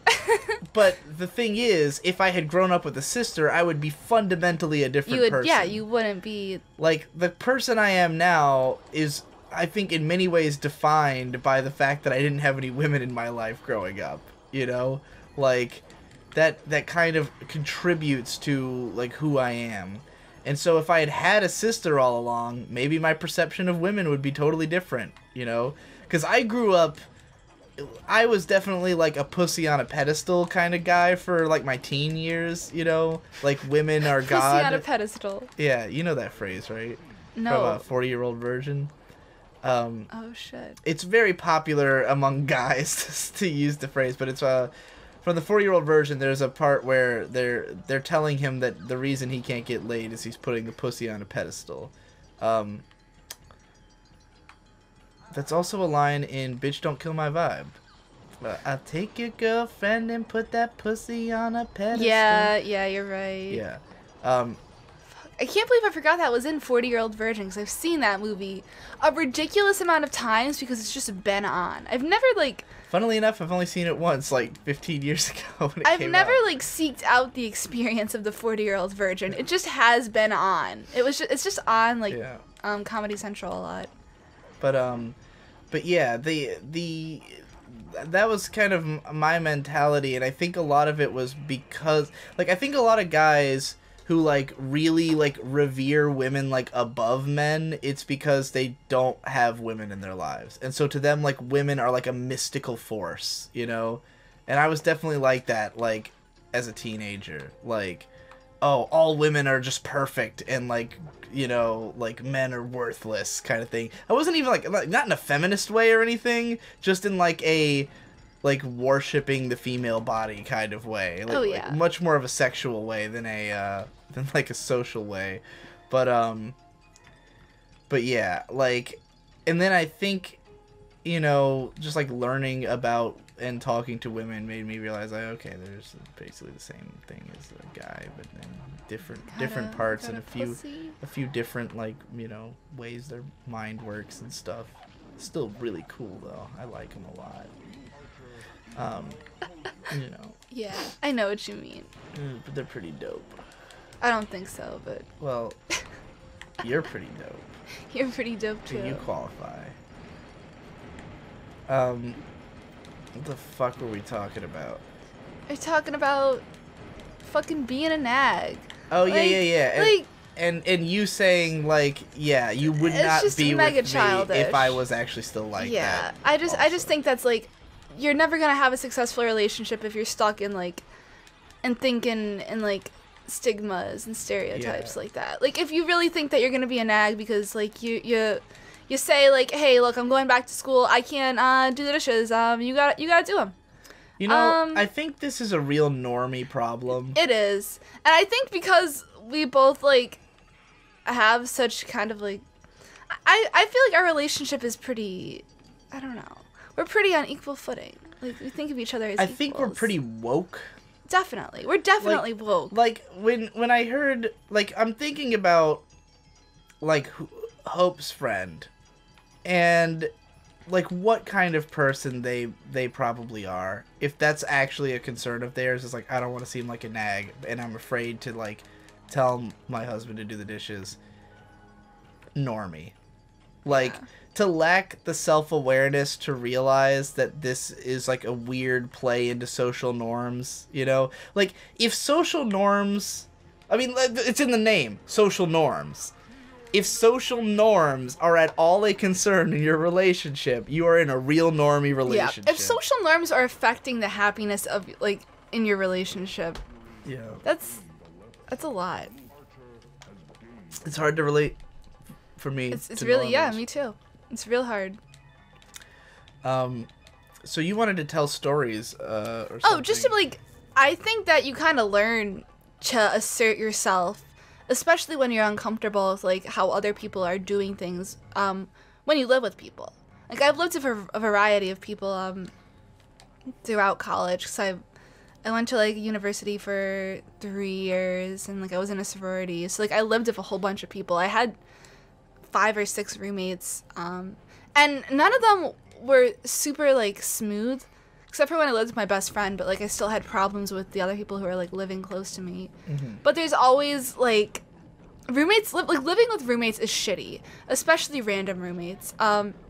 But the thing is, if I had grown up with a sister, I would be fundamentally a different person. Yeah, you wouldn't be... Like, the person I am now is, I think, in many ways defined by the fact that I didn't have any women in my life growing up, you know? Like, that kind of contributes to, like, who I am. And so if I had had a sister all along, maybe my perception of women would be totally different, you know? Because I grew up... I was definitely, like, a pussy on a pedestal kind of guy for, like, my teen years, you know? Like, women are God. Pussy on a pedestal. Yeah, you know that phrase, right? No. From a 40-year-old virgin. Oh, shit. It's very popular among guys to use the phrase, but it's, from the 40-year-old version, there's a part where they're telling him that the reason he can't get laid is he's putting the pussy on a pedestal. That's also a line in Bitch Don't Kill My Vibe. I'll take your girlfriend and put that pussy on a pedestal. Yeah, you're right. Yeah. I can't believe I forgot that was in 40-Year-Old Virgin, because I've seen that movie a ridiculous amount of times because it's just been on. I've never, like... Funnily enough, I've only seen it once, like, 15 years ago when it I've came never, out. like, seeked out the experience of the 40-Year-Old Virgin. It just has been on. It's just on, like, Comedy Central a lot. But yeah, that was kind of my mentality, and I think a lot of it was because, like, I think a lot of guys who, like, really, like, revere women, like, above men, it's because they don't have women in their lives. And so to them, like, women are, like, a mystical force, you know? And I was definitely like that, like, as a teenager. Like, oh, all women are just perfect, and, like, you know, like, men are worthless kind of thing. I wasn't even, like, not in a feminist way or anything, just in, like, a like worshipping the female body kind of way. Like, Oh, yeah. like much more of a sexual way than than like a social way. But yeah, like, and then I think, you know, just like learning about and talking to women made me realize, like, okay, there's basically the same thing as a guy, but then different parts and a few different, like, you know, ways their mind works and stuff. Still really cool though. I like them a lot. You know. Yeah, I know what you mean. But they're pretty dope. I don't think so, but Well, you're pretty dope. you're pretty dope too. You qualify. What the fuck were we talking about? We're talking about fucking being a nag. Oh, Like- yeah. like- And you saying, like, yeah, you would It's not just be mega with me childish. if I was actually still like Yeah, that. I just also. think that's like, you're never gonna have a successful relationship if you're stuck in like, and thinking in like stigmas and stereotypes Yeah. like that. Like, if you really think that you're gonna be a nag because like you say like, hey, look, I'm going back to school, I can't do the dishes. You gotta do them. You know, I think this is a real normie problem. It is, and I think because we both like have such kind of like, I feel like our relationship is pretty, I don't know, we're pretty on equal footing. Like, we think of each other as I think we're equals. pretty woke. Definitely, we're definitely woke. Like, when I heard, like, I'm thinking about, like, Hope's friend, and, like, what kind of person they probably are. If that's actually a concern of theirs, is like, I don't want to seem like a nag, and I'm afraid to, like, tell my husband to do the dishes. Normie. Like, Yeah. to lack the self-awareness to realize that this is, like, a weird play into social norms, you know? Like, if social norms... I mean, it's in the name, social norms. If social norms are at all a concern in your relationship, you are in a real normie relationship. Yeah, if social norms are affecting the happiness of like in your relationship, Yeah. that's a lot. It's hard to relate for me. It's to really, yeah, normies. me too. It's real hard. So you wanted to tell stories, or something. Oh, just to like, I think that you kind of learn to assert yourself, especially when you're uncomfortable with like how other people are doing things. When you live with people, like I've lived with a variety of people throughout college, because I went to like university for 3 years, and like I was in a sorority, so like I lived with a whole bunch of people. I had 5 or 6 roommates, and none of them were super like smooth, except for when I lived with my best friend, but like I still had problems with the other people who were like living close to me. Mm-hmm. But there's always like roommates, like living with roommates is shitty, especially random roommates.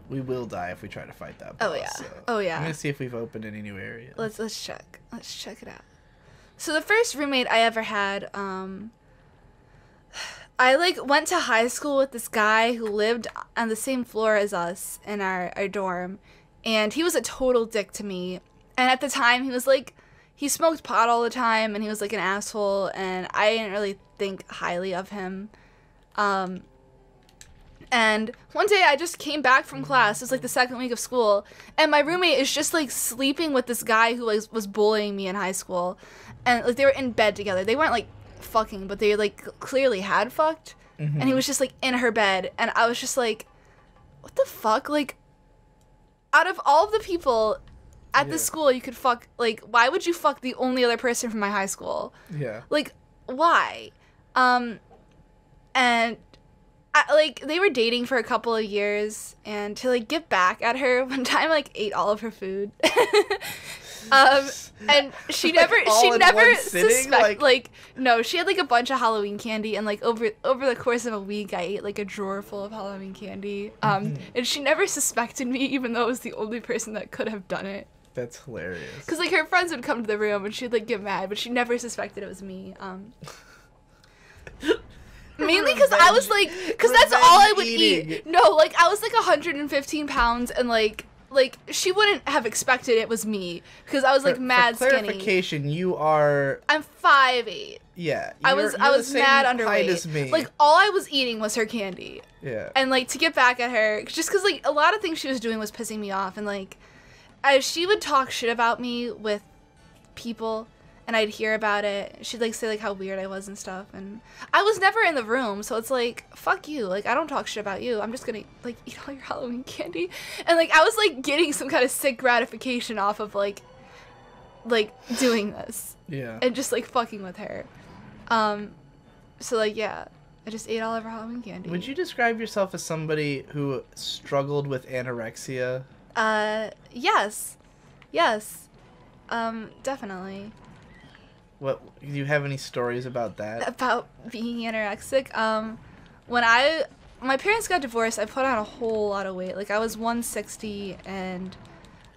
We will die if we try to fight that Oh boss, yeah. so Oh yeah. I'm gonna see if we've opened any new areas. Let's check. Let's check it out. So the first roommate I ever had, I like went to high school with this guy who lived on the same floor as us in our dorm, and he was a total dick to me. And at the time, he was like, he smoked pot all the time, and he was like an asshole, and I didn't really think highly of him. And one day I just came back from class, it was like the second week of school, and my roommate is just like sleeping with this guy who like was bullying me in high school. And like they were in bed together. They weren't like fucking, but they like clearly had fucked. Mm-hmm. And he was just like in her bed, and I was just like, what the fuck? Like, out of all of the people at this school you could fuck, like, why would you fuck the only other person from my high school? Yeah. Like, why? And like they were dating for a couple of years, and to like get back at her one time, I, like ate all of her food. And she Like, never all in one sitting? suspected, like no, she had like a bunch of Halloween candy, and like over the course of a week I ate like a drawer full of Halloween candy. And she never suspected me, even though I was the only person that could have done it. That's hilarious. Because like her friends would come to the room and she'd like get mad, but she never suspected it was me. Mainly because I was like, because that's all I would Revenge eat. No, like I was like 115 pounds, and like she wouldn't have expected it was me, because I was like mad for skinny. clarification, you are... I'm 5'8". Yeah. I you're was the same mad height underweight. as me. Like all I was eating was her candy. Yeah. And like to get back at her, just because like a lot of things she was doing was pissing me off, and like she would talk shit about me with people, and I'd hear about it. She'd like say like how weird I was and stuff, and I was never in the room, so it's like, fuck you, like I don't talk shit about you. I'm just gonna like eat all your Halloween candy, and like I was like getting some kind of sick gratification off of like doing this, Yeah, and just like fucking with her. So like yeah, I just ate all of her Halloween candy. Would you describe yourself as somebody who struggled with anorexia? Yes, definitely. What, do you have any stories about that? About being anorexic. When my parents got divorced, I put on a whole lot of weight. Like I was 160 and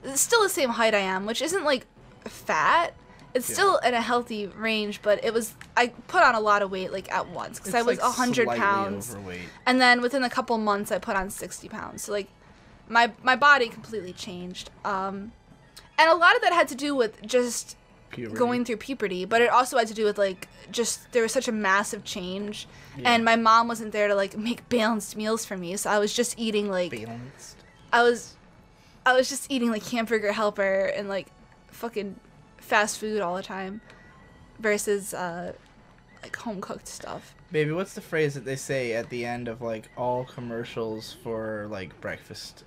it's still the same height I am, which isn't like fat. It's still in a healthy range, but I put on a lot of weight like at once because I was like 100 pounds. Overweight. And then within a couple months I put on 60 pounds. So like my body completely changed. And a lot of that had to do with just Puberty. going through puberty, but it also had to do with like just there was such a massive change, Yeah. and my mom wasn't there to like make balanced meals for me, so I was just eating like Balanced. I was just eating like Hamburger Helper and like fucking fast food all the time versus like home cooked stuff. Baby, what's the phrase that they say at the end of like all commercials for like breakfast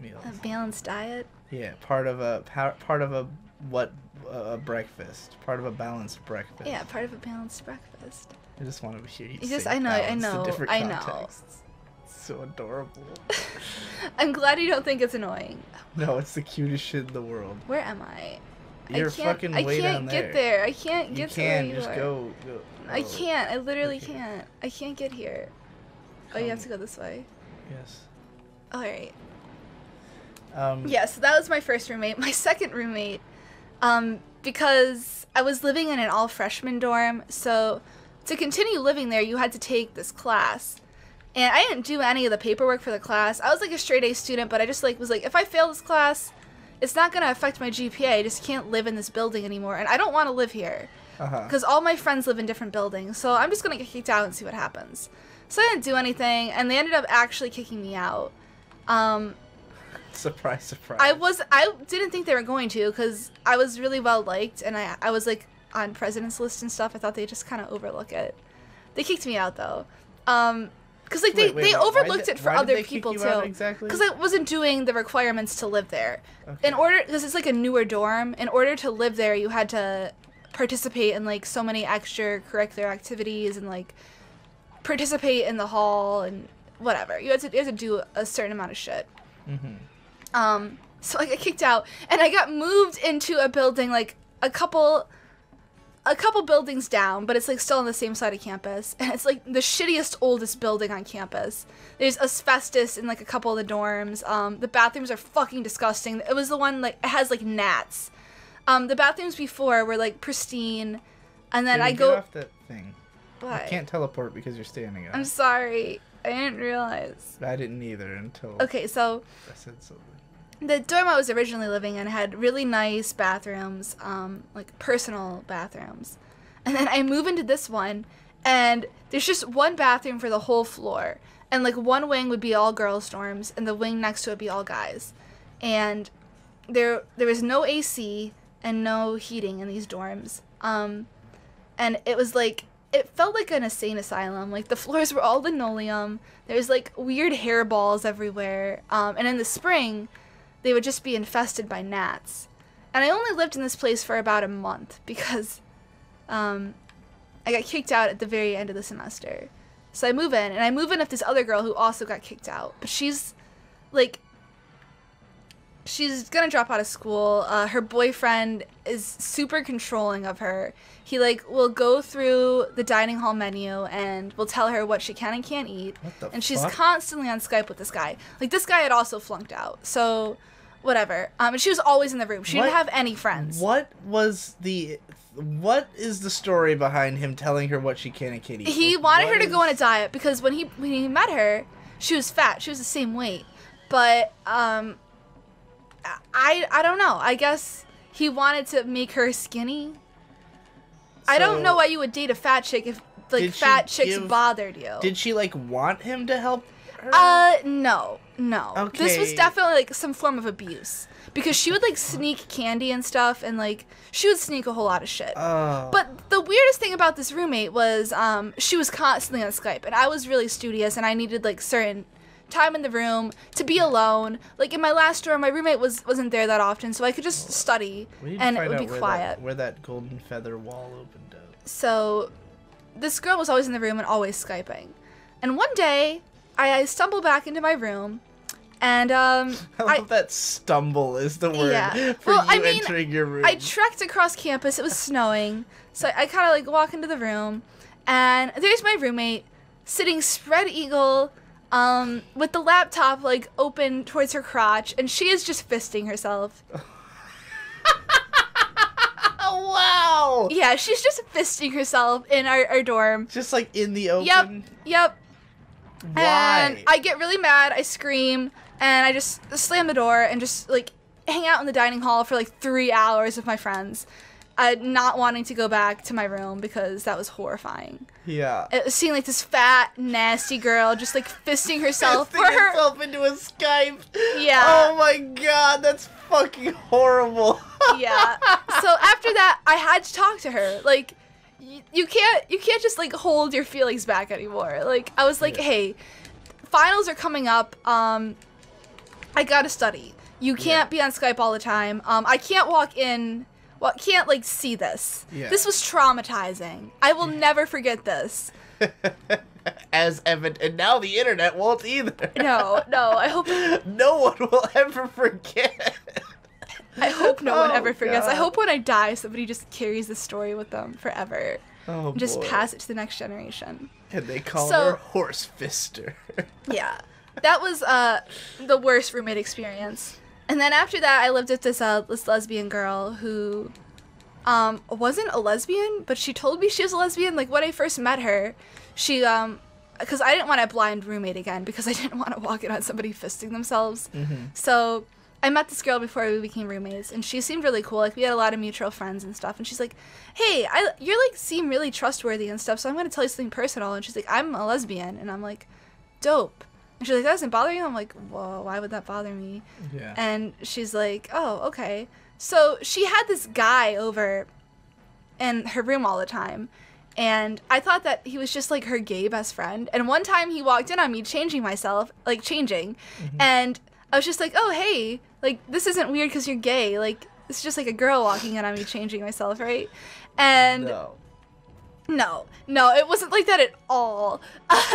meals? A balanced diet. Yeah, part of a breakfast, part of a balanced breakfast. Yeah, part of a balanced breakfast. I just want to hear you Just say I balanced know, in different I know. contexts. It's so adorable. I'm glad you don't think it's annoying. No, it's the cutest shit in the world. Where am I? You're fucking way down there. I can't get there. I can't get to where you just are. go. I can't. I literally Okay. can't. I can't get here. Oh, you have to go this way. Yes. All right. Um, Yeah, so that was my first roommate. My second roommate, because I was living in an all-freshman dorm, so to continue living there, you had to take this class. And I didn't do any of the paperwork for the class. I was like a straight A student, but I just like was like, if I fail this class, it's not going to affect my GPA. I just can't live in this building anymore, and I don't want to live here. Because all my friends live in different buildings, so I'm just going to get kicked out and see what happens. So I didn't do anything, and they ended up actually kicking me out. Surprise, surprise. I didn't think they were going to, because I was really well liked, and I was like on president's list and stuff. I thought they'd just kind of overlook it. They kicked me out though, because like they overlooked it for other people too. Exactly. Because I wasn't doing the requirements to live there. Okay. In order, because it's like a newer dorm. In order to live there, you had to participate in like so many extracurricular activities and like participate in the hall and whatever. You had to do a certain amount of shit. Mm-hmm. So I got kicked out, and I got moved into a building like a couple buildings down, but it's like still on the same side of campus, and it's like the shittiest, oldest building on campus. There's asbestos in like a couple of the dorms. The bathrooms are fucking disgusting. It was the one like it has like gnats. The bathrooms before were like pristine, and then I go get off that thing. What? You can't teleport because you're standing up. I'm sorry, I didn't realize. I didn't either until Okay, so I said something. the dorm I was originally living in had really nice bathrooms, like personal bathrooms. And then I move into this one, and there's just one bathroom for the whole floor. And like one wing would be all girls' dorms, and the wing next to it would be all guys. And there was no AC and no heating in these dorms. And it was like, it felt like an insane asylum. Like the floors were all linoleum. There's like weird hairballs everywhere. And in the spring, they would just be infested by gnats. And I only lived in this place for about a month because I got kicked out at the very end of the semester. So I move in, and I move in with this other girl who also got kicked out. But she's, like, she's gonna drop out of school. Her boyfriend is super controlling of her. He, like, will go through the dining hall menu and will tell her what she can and can't eat. What the And she's fuck? constantly on Skype with this guy. Like, this guy had also flunked out. So, whatever. And she was always in the room. She didn't What- have any friends. What is the story behind him telling her what she can and can't eat? He Like, wanted what her to is- go on a diet because when he met her, she was fat. She was the same weight. But I don't know. I guess he wanted to make her skinny. I don't So, know why you would date a fat chick if like did she fat chicks give- bothered you. Did she like want him to help her? No. Okay. This was definitely, like, some form of abuse. Because she would, like, sneak candy and stuff, and, like, she would sneak a whole lot of shit. Oh. But the weirdest thing about this roommate was, she was constantly on Skype, and I was really studious, and I needed, like, certain time in the room to be alone. Like, in my last dorm, my roommate wasn't there that often, so I could just study, and it would be quiet. Where that golden feather wall opened up. So, this girl was always in the room and always Skyping. And one day, I stumbled back into my room, and I love that stumble is the word for entering your room. I trekked across campus. It was snowing, so I kind of like walk into the room, and there's my roommate sitting spread eagle, with the laptop like open towards her crotch, and she is just fisting herself. Wow! Yeah, she's just fisting herself in our dorm. Just like in the open? Yep. Why? And I get really mad, I scream, and I just slam the door and just like hang out in the dining hall for like 3 hours with my friends, not wanting to go back to my room because that was horrifying. Yeah. Seeing like this fat, nasty girl just like fisting herself fisting herself into a Skype. Yeah. Oh my god, that's fucking horrible. Yeah. So after that, I had to talk to her. Like, you can't just like hold your feelings back anymore. Like, I was like, hey, finals are coming up. I gotta study. You can't be on Skype all the time. I can't walk in. Well, can't like see this. Yeah. This was traumatizing. I will never forget this. As evident, and now the internet won't either. No. I hope no one will ever forget. I hope no one ever forgets. God. I hope when I die, somebody just carries this story with them forever. Oh, and just pass it to the next generation. And they call her Horse Fister. Yeah. That was the worst roommate experience. And then after that, I lived with this lesbian girl who wasn't a lesbian, but she told me she was a lesbian. Like, when I first met her, she, because I didn't want a blind roommate again, because I didn't want to walk in on somebody fisting themselves. Mm-hmm. So I met this girl before we became roommates, and she seemed really cool. Like, we had a lot of mutual friends and stuff. And she's like, hey, you're, like, seem really trustworthy and stuff, so I'm going to tell you something personal. And she's like, I'm a lesbian. And I'm like, dope. And she's like, that doesn't bother you? I'm like, whoa, why would that bother me? Yeah. And she's like, oh, okay. So she had this guy over in her room all the time. And I thought that he was just, like, her gay best friend. And one time he walked in on me changing. Mm-hmm. And I was just like, oh, hey, like, this isn't weird because you're gay. Like, it's just, like, a girl walking in on me changing myself, right? And No, it wasn't like that at all.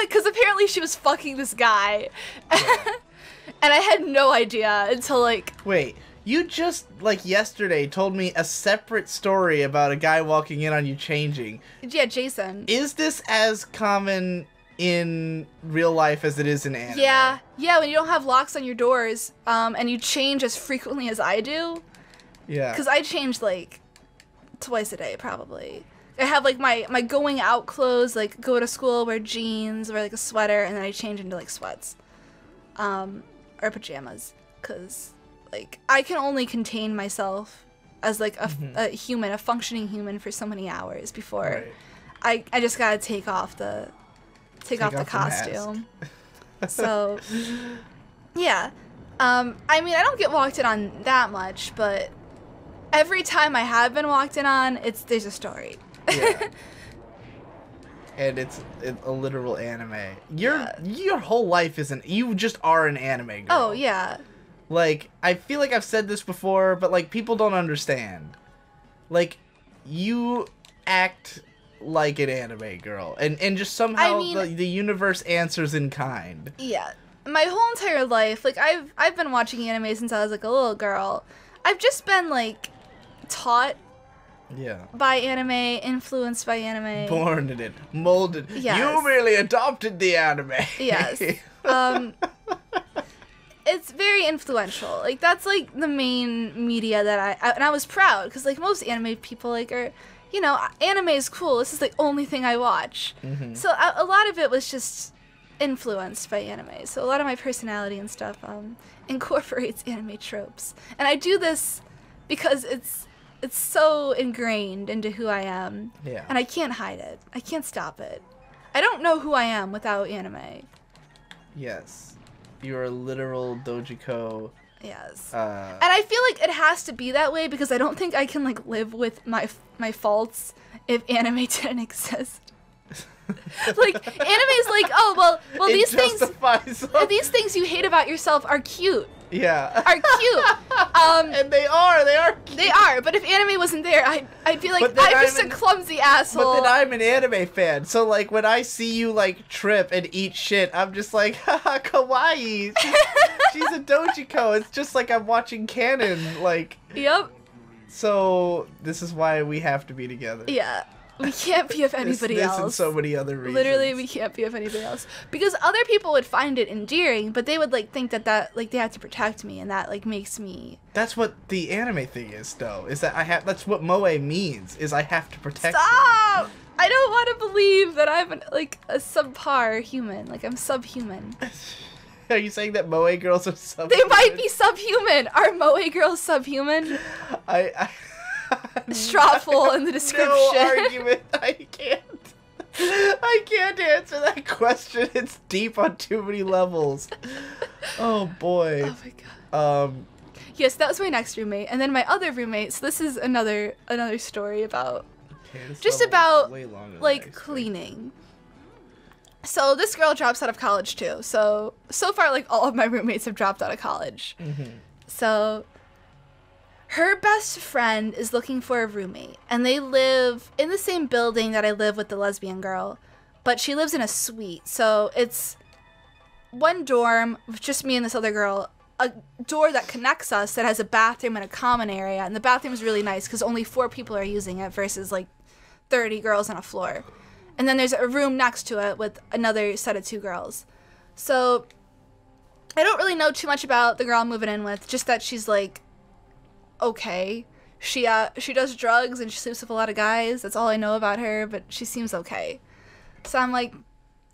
Because apparently she was fucking this guy. And I had no idea until, like... Wait, you just, like, yesterday told me a separate story about a guy walking in on you changing. Yeah, Jason. Is this as common in real life as it is in anime? Yeah, when you don't have locks on your doors, and you change as frequently as I do. Yeah. Because I change, like, twice a day, probably. I have, like, my going out clothes, like, go to school, wear jeans, wear, like, a sweater, and then I change into, like, sweats. Or pajamas. Because, like, I can only contain myself as, like, a human, a functioning human for so many hours before I just gotta take off the costume. So, yeah. I mean, I don't get walked in on that much, but every time I have been walked in on, there's a story. Yeah. And it's a literal anime. Your whole life you just are an anime girl. Oh, yeah. Like, I feel like I've said this before, but, like, people don't understand. Like, you act like an anime girl. And just somehow the universe answers in kind. Yeah. My whole entire life, like, I've been watching anime since I was, like, a little girl. I've just been, like, taught by anime, influenced by anime. Born in it, molded. Yes. You merely adopted the anime. Yes. It's very influential. Like, that's, like, the main media that and I was proud, because, like, most anime people, like, are, you know, anime is cool. This is the only thing I watch. Mm-hmm. So a lot of it was just influenced by anime. So a lot of my personality and stuff incorporates anime tropes. And I do this because it's so ingrained into who I am. Yeah. And I can't hide it. I can't stop it. I don't know who I am without anime. Yes. You're a literal dojiko. Yes. And I feel like it has to be that way because I don't think I can like live with my faults if anime didn't exist. Like anime's like, oh well these things you hate about yourself are cute. Yeah. Are cute. And they are cute. They are, but if anime wasn't there, I'd be like, I'm just a clumsy asshole. But then I'm an anime fan, so like when I see you like trip and eat shit, I'm just like, haha, kawaii. She's a dojiko. It's just like I'm watching canon, like. Yep. So this is why we have to be together. Yeah. We can't be of anybody else. This and so many other reasons. Literally, we can't be of anybody else. Because other people would find it endearing, but they would, like, think that like, they have to protect me, and that, like, makes me... That's what the anime thing is, though, is that that's what moe means, is I have to protect Stop! them. I don't want to believe that I'm, like, a subpar human. Like, I'm subhuman. Are you saying that moe girls are subhuman? They might be subhuman! Are moe girls subhuman? Strawful in the description. No argument. I can't answer that question. It's deep on too many levels. Oh boy. Oh my god. Yes, that was my next roommate, and then my other roommate. So this is another story about just about like cleaning. So this girl drops out of college too. So far, like all of my roommates have dropped out of college. Mm-hmm. So. Her best friend is looking for a roommate, and they live in the same building that I live with the lesbian girl, but she lives in a suite, so it's one dorm with just me and this other girl, a door that connects us that has a bathroom and a common area, and the bathroom is really nice because only 4 people are using it versus like 30 girls on a floor. And then there's a room next to it with another set of 2 girls. So I don't really know too much about the girl I'm moving in with, just that she's like okay. She does drugs and she sleeps with a lot of guys. That's all I know about her, but she seems okay. So I'm like,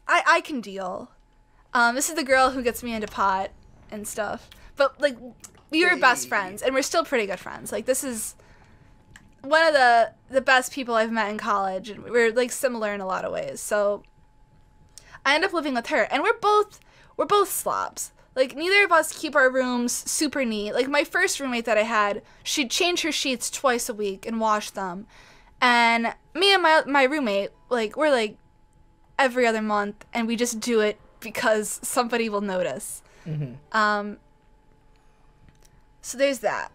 I can deal. This is the girl who gets me into pot and stuff. But like, we were best friends, and we're still pretty good friends. Like, this is one of the best people I've met in college, and we're like similar in a lot of ways. So I end up living with her, and we're both slobs. Like, neither of us keep our rooms super neat. Like, my first roommate that I had, she'd change her sheets twice a week and wash them. And me and my roommate, like, we're, like, every other month, and we just do it because somebody will notice. Mm-hmm. So there's that.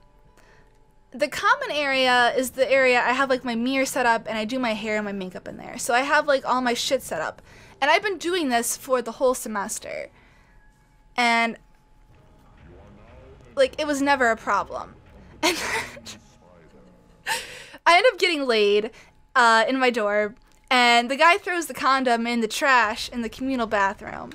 The common area is the area I have, like, my mirror set up, and I do my hair and my makeup in there. So I have, like, all my shit set up. And I've been doing this for the whole semester. And, like, it was never a problem. And I end up getting laid in my dorm, and the guy throws the condom in the trash in the communal bathroom.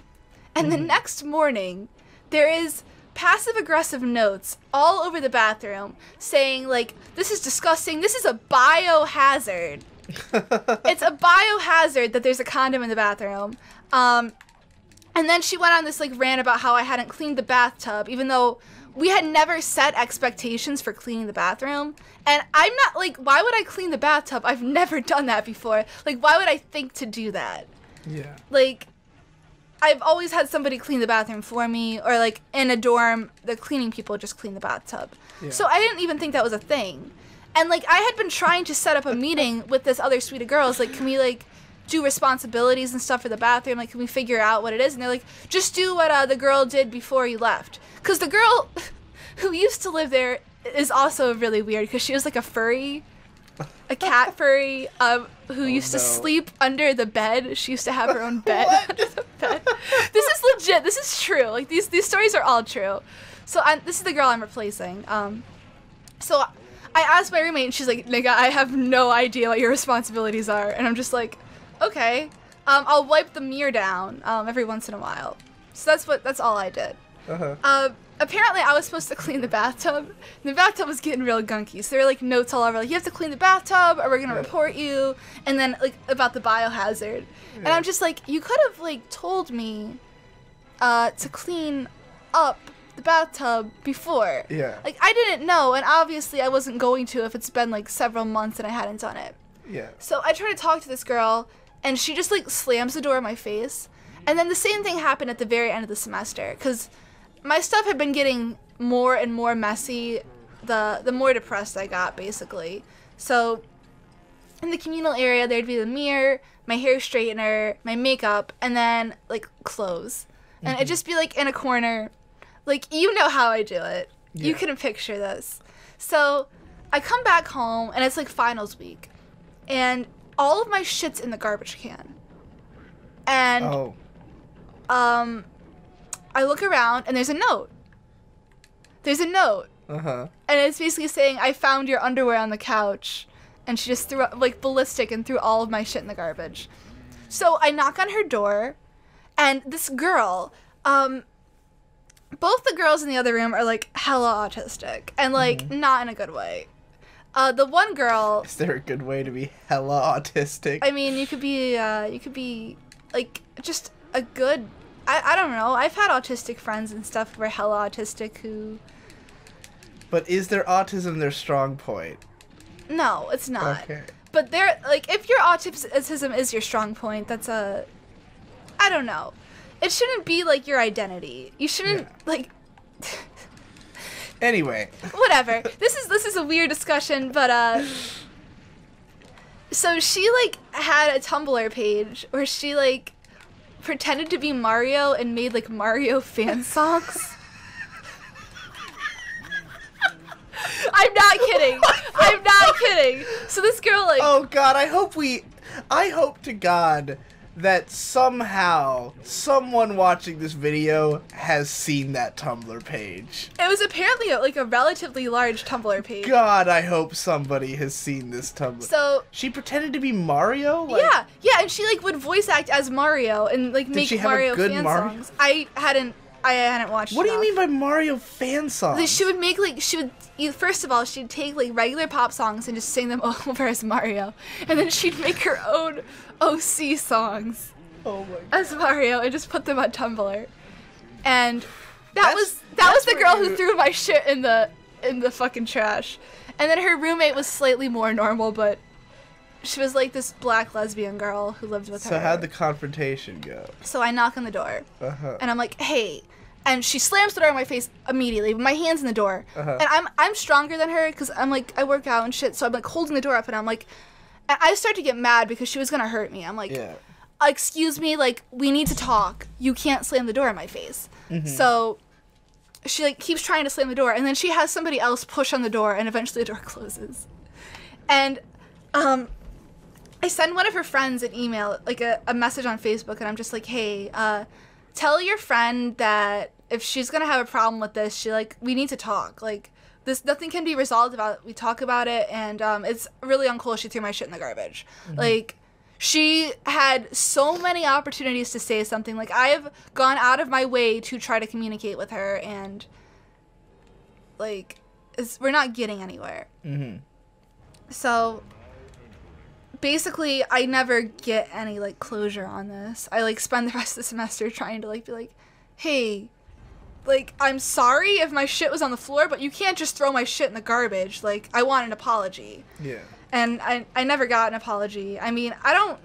And the next morning, there is passive-aggressive notes all over the bathroom saying, like, this is disgusting, this is a biohazard. It's a biohazard that there's a condom in the bathroom. And then she went on this, like, rant about how I hadn't cleaned the bathtub, even though we had never set expectations for cleaning the bathroom. And I'm not, like, why would I clean the bathtub? I've never done that before. Like, why would I think to do that? Yeah. Like, I've always had somebody clean the bathroom for me, or, like, in a dorm, the cleaning people just clean the bathtub. Yeah. So I didn't even think that was a thing. And, like, I had been trying to set up a meeting with this other suite of girls, like, can we, like, do responsibilities and stuff for the bathroom, like, can we figure out what it is? And they're like, just do what the girl did before you left. Because the girl who used to live there is also really weird, because she was like a furry, a cat furry, who used to sleep under the bed. She used to have her own bed under the bed. This is legit. This is true. Like, these stories are all true. So this is the girl I'm replacing. So I asked my roommate, and she's like, nigga, I have no idea what your responsibilities are. And I'm just like, okay, I'll wipe the mirror down every once in a while. So that's all I did. Apparently, I was supposed to clean the bathtub. And the bathtub was getting real gunky. So there were, like, notes all over, like, you have to clean the bathtub, or we're gonna report you. And then, like, about the biohazard. And I'm just like, you could have, like, told me to clean up the bathtub before. Yeah. Like, I didn't know, and obviously I wasn't going to if it's been, like, several months and I hadn't done it. Yeah. So I try to talk to this girl, and she just, like, slams the door in my face. And then the same thing happened at the very end of the semester, because my stuff had been getting more and more messy the more depressed I got, basically. So in the communal area, there'd be the mirror, my hair straightener, my makeup, and then, like, clothes. And it'd just be, like, in a corner. Like, you know how I do it. Yeah. You can picture this. So I come back home, and it's, like, finals week. And all of my shit's in the garbage can. And I look around, and there's a note. Uh-huh. And it's basically saying, I found your underwear on the couch. And she just threw, like, ballistic and threw all of my shit in the garbage. So I knock on her door, and this girl, both the girls in the other room are, like, hella autistic. And, like, not in a good way. The one girl... Is there a good way to be hella autistic? I mean, you could be, like, just a good... I don't know. I've had autistic friends and stuff who are hella autistic who... But is their autism their strong point? No, it's not. Okay. But they're, like, if your autism is your strong point, that's a... I don't know. It shouldn't be, like, your identity. You shouldn't, like... Anyway. Whatever. This is a weird discussion, but, so she, like, had a Tumblr page where she, like, pretended to be Mario and made, like, Mario fan songs. I'm not kidding. I'm not kidding. So this girl, like... Oh, God, I hope to God that somehow someone watching this video has seen that Tumblr page. It was apparently, like, a relatively large Tumblr page. God, I hope somebody has seen this Tumblr. So... She pretended to be Mario? Like, yeah, and she, like, would voice act as Mario and, like, make Mario fan songs. I hadn't watched What do you mean by Mario fan songs? Like, she would make, like, first of all, she'd take, like, regular pop songs and just sing them over as Mario. And then she'd make her own OC songs as Mario and just put them on Tumblr. And that was the girl who threw my shit in the fucking trash. And then her roommate was slightly more normal, but she was, like, this black lesbian girl who lived with her. So how'd the confrontation go? So I knock on the door. Uh-huh. And I'm like, hey. And she slams the door in my face immediately, with my hands in the door. Uh-huh. And I'm stronger than her, because I'm, like, I work out and shit, so I'm, like, holding the door up, and I'm, like... And I start to get mad because she was gonna hurt me. I'm like, excuse me, like, we need to talk. You can't slam the door in my face. Mm-hmm. So she, like, keeps trying to slam the door, and then she has somebody else push on the door, and eventually the door closes. And, I send one of her friends an email, like, a message on Facebook, and I'm just like, hey, tell your friend that if she's gonna have a problem with this, we need to talk. Like, nothing can be resolved about, we talk about it, and, it's really uncool she threw my shit in the garbage. Mm-hmm. Like, she had so many opportunities to say something. Like, I've gone out of my way to try to communicate with her, and, like, we're not getting anywhere. Mm-hmm. So... basically, I never get any, like, closure on this. I, like, spend the rest of the semester trying to, like, be like, hey, like, I'm sorry if my shit was on the floor, but you can't just throw my shit in the garbage. Like, I want an apology. Yeah. And I never got an apology. I mean, I'm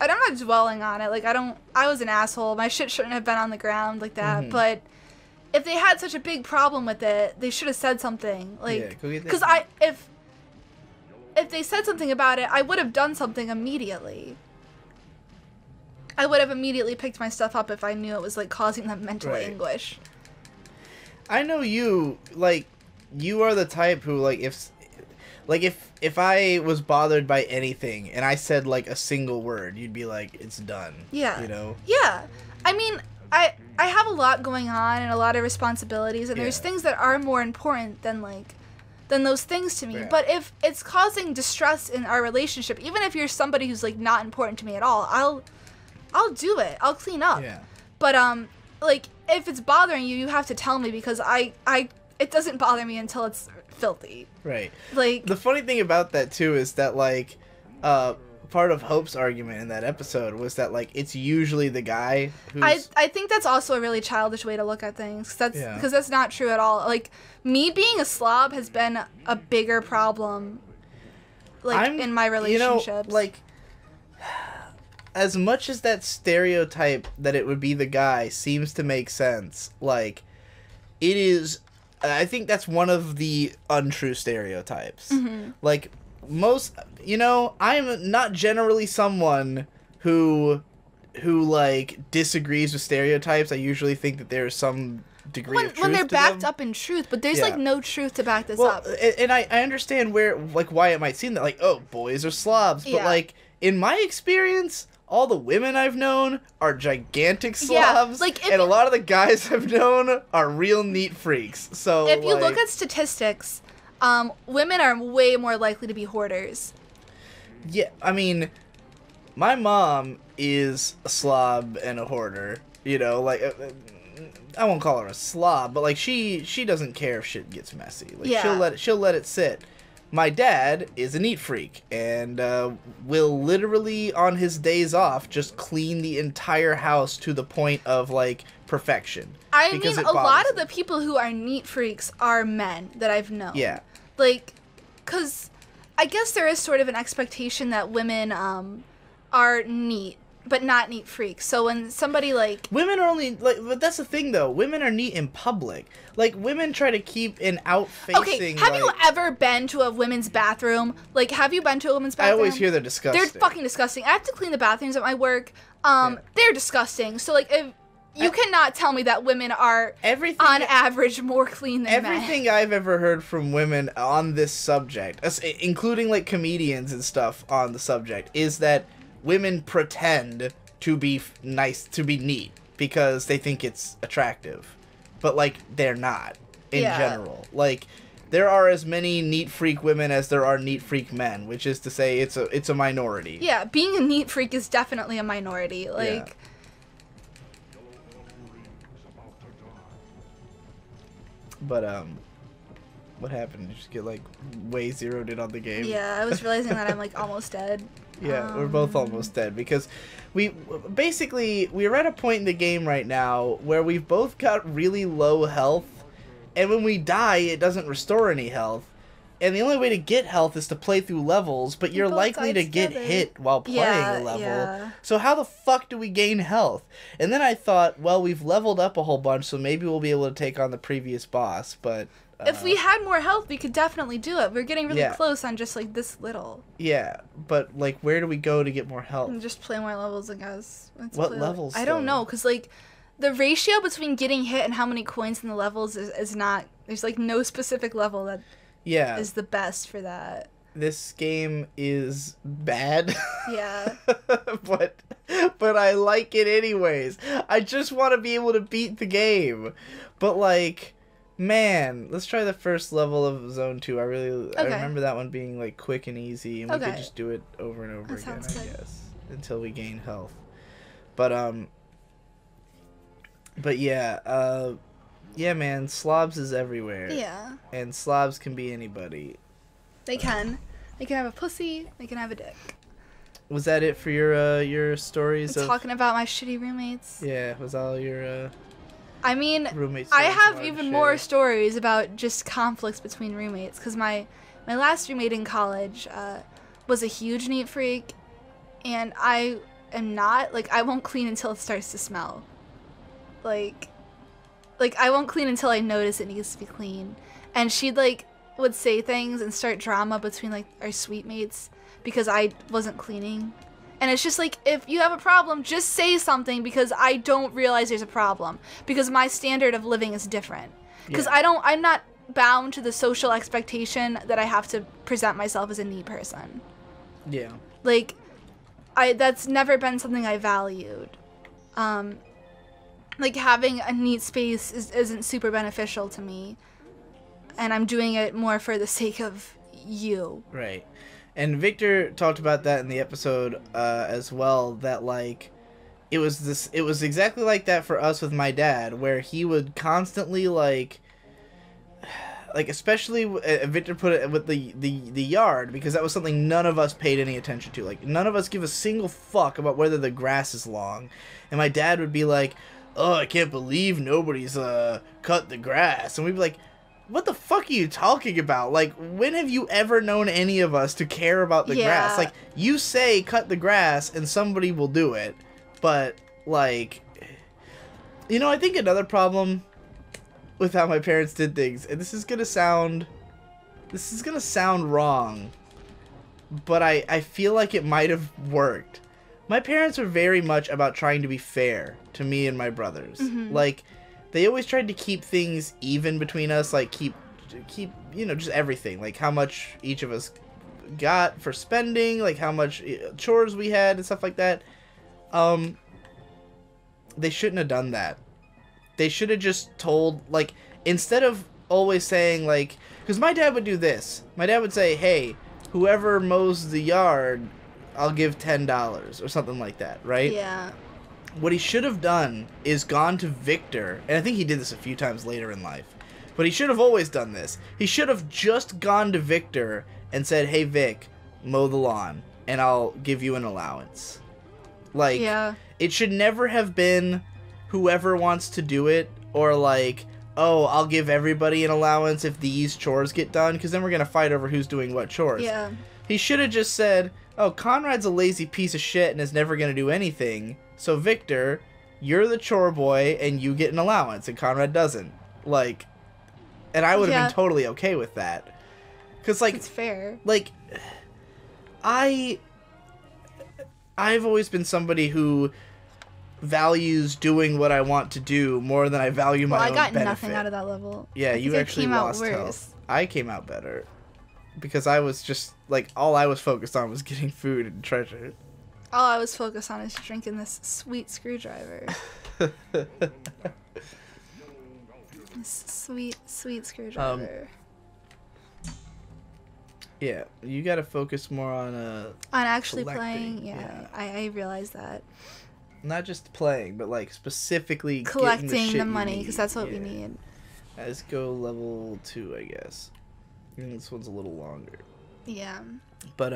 not dwelling on it. Like, I was an asshole. My shit shouldn't have been on the ground like that. Mm-hmm. But if they had such a big problem with it, they should have said something. Like, because if they said something about it, I would have done something immediately. I would have immediately picked my stuff up if I knew it was, like, causing them mental anguish. I know you, like, you are the type who, like, if I was bothered by anything and I said, like, a single word, you'd be like, it's done. Yeah. You know? Yeah. I mean, I have a lot going on and a lot of responsibilities, and there's things that are more important than those things to me. Yeah. But if it's causing distress in our relationship, even if you're somebody who's, like, not important to me at all, I'll do it. I'll clean up. Yeah. But like, if it's bothering you, you have to tell me, because it doesn't bother me until it's filthy. Right. Like, the funny thing about that too is that, like, part of Hope's argument in that episode was that, like, it's usually the guy who's... I think that's also a really childish way to look at things. Because that's not true at all. Like, me being a slob has been a bigger problem, like, in my relationships. You know, like, as much as that stereotype that it would be the guy seems to make sense, like, it is, I think that's one of the untrue stereotypes. Mm-hmm. Like, I'm not generally someone who like disagrees with stereotypes. I usually think that there's some degree of truth when they're to backed them. up in truth, but there's Yeah. like no truth to back this Well, up. and I understand why it might seem that, like, oh, boys are slobs, but Yeah. like, in my experience, all the women I've known are gigantic Yeah, slobs, like, if and a you- lot of the guys I've known are real neat freaks. So If you like, look at statistics, women are way more likely to be hoarders. yeah, I mean, my mom is a slob and a hoarder. You know, like, I won't call her a slob, but like she doesn't care if shit gets messy. Like, Yeah. she'll let it sit. My dad is a neat freak and will literally on his days off just clean the entire house to the point of like perfection. I because mean, it a lot bothers of the him. people who are neat freaks are men that I've known. Yeah. Like, because I guess there is sort of an expectation that women are neat, but not neat freaks. So when somebody like... Women are only like, but that's the thing though. Women are neat in public. Like, women try to keep an out-facing. Okay, have you ever been to a women's bathroom? Like, have you been to a women's I bathroom? always hear they're disgusting. They're fucking disgusting. I have to clean the bathrooms at my work. They're disgusting. So, like, if you cannot tell me that women are, Everything on average, more clean than men. Everything I've ever heard from women on this subject, including like comedians and stuff on the subject, is that women pretend to be nice, to be neat, because they think it's attractive. But, like, they're not, in general. Like, there are as many neat freak women as there are neat freak men, which is to say it's a minority. Yeah, being a neat freak is definitely a minority. Like... But, what happened? Did you just get, like, way zeroed in on the game? Yeah, I was realizing that I'm, like, almost dead. Yeah, we're both almost dead because we're at a point in the game right now where we've both got really low health, and when we die, it doesn't restore any health. And the only way to get health is to play through levels, but you're both likely to died get together. hit while playing a level. Yeah. So how the fuck do we gain health? And then I thought, well, we've leveled up a whole bunch, so maybe we'll be able to take on the previous boss, but... If we had more health, we could definitely do it. We're getting really Yeah. close on just, like, this little. Yeah, but, like, where do we go to get more health? And just play more levels, I guess. Let's What play levels, I don't though? know, because, like, the ratio between getting hit and how many coins in the levels is not... There's, like, no specific level that Yeah. is the best for that. This game is bad. Yeah. but I like it anyways. I just want to be able to beat the game. But like, man, let's try the first level of Zone 2. I remember that one being like quick and easy, and we could Okay. just do it over and over That again, sounds I good. guess, until we gain health. But yeah, man, slobs is everywhere. Yeah. And slobs can be anybody. They can. They can have a pussy. They can have a dick. Was that it for your stories of... Talking about my shitty roommates. Yeah, was all your I mean, roommates? I stories you have wanted to even share? more stories about just conflicts between roommates. Because my last roommate in college was a huge neat freak. And I am not. Like, I won't clean until it starts to smell. Like I won't clean until I notice it needs to be clean. And she'd, like, would say things and start drama between, like, our suite mates because I wasn't cleaning. And it's just like, if you have a problem, just say something because I don't realize there's a problem. Because my standard of living is different. Because Yeah. I'm not bound to the social expectation that I have to present myself as a neat person. Yeah. Like, that's never been something I valued. Like, having a neat space isn't super beneficial to me. And I'm doing it more for the sake of you. Right. And Victor talked about that in the episode as well, that like it was exactly like that for us with my dad, where he would constantly like especially Victor put it with the yard, because that was something none of us paid any attention to. Like, none of us give a single fuck about whether the grass is long. And my dad would be like, "Oh, I can't believe nobody's cut the grass." And we'd be like, what the fuck are you talking about? Like, when have you ever known any of us to care about the grass? Like, you say cut the grass and somebody will do it. But, like, you know, I think another problem with how my parents did things, and this is gonna sound wrong, but I feel like it might have worked. My parents were very much about trying to be fair to me and my brothers. Like, they always tried to keep things even between us, like keep you know, just everything, like how much each of us got for spending, like how much chores we had and stuff like that. They shouldn't have done that. They should have just told, like, instead of always saying, like, because my dad would do this. My dad would say, hey, whoever mows the yard, I'll give $10 or something like that, right? Yeah. What he should have done is gone to Victor, and I think he did this a few times later in life, but he should have always done this. He should have just gone to Victor and said, hey, Vic, mow the lawn, and I'll give you an allowance. Like, it should never have been whoever wants to do it, or like, oh, I'll give everybody an allowance if these chores get done, because then we're going to fight over who's doing what chores. Yeah. He should have just said, oh, Conrad's a lazy piece of shit and is never going to do anything. So, Victor, you're the chore boy, and you get an allowance, and Conrad doesn't. Like, and I would have been totally okay with that. Because, like... It's fair. Like, I've always been somebody who values doing what I want to do more than I value my own benefit. I got nothing out of that level. Yeah, you actually lost health. I came out better. Because I was just, like, all I was focused on was getting food and treasure. All I was focused on is drinking this sweet screwdriver. This sweet screwdriver. Yeah, you gotta focus more on actually playing. Yeah. I realize that. Not just playing, but like specifically collecting the money, because that's what we need. Let's go level 2, I guess. And this one's a little longer. Yeah. But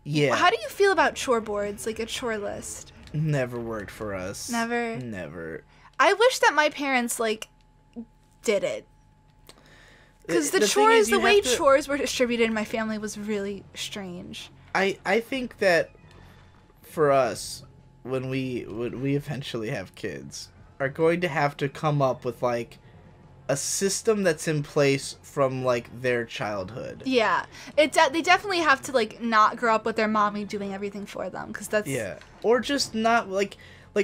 yeah. How do you feel about chore boards, like a chore list? Never worked for us. Never. Never. I wish that my parents like did it. Because the chores, the way chores were distributed in my family was really strange. I think that for us, when we eventually have kids, are going to have to come up with like a system that's in place from like their childhood. Yeah, they definitely have to like not grow up with their mommy doing everything for them, because that's or just not like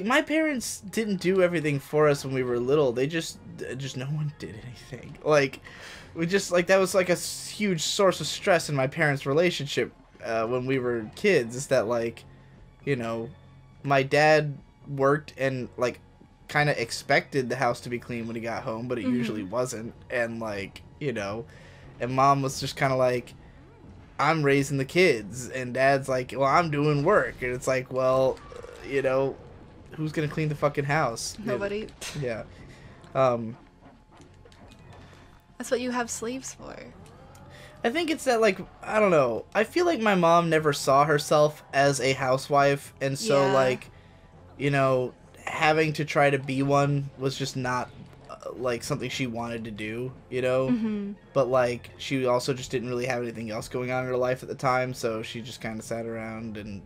my parents didn't do everything for us when we were little. They just no one did anything. Like we just like that was like a huge source of stress in my parents' relationship when we were kids. Is that like, you know, my dad worked and like kind of expected the house to be clean when he got home, but it usually wasn't. And like, you know, and mom was just kind of like, I'm raising the kids, and dad's like, well, I'm doing work. And it's like, well, you know, who's gonna clean the fucking house? Nobody. Yeah. That's what you have slaves for. I think it's that, like, I don't know, I feel like my mom never saw herself as a housewife, and so like, you know, having to try to be one was just not like something she wanted to do, you know. But like she also just didn't really have anything else going on in her life at the time, so she just kind of sat around and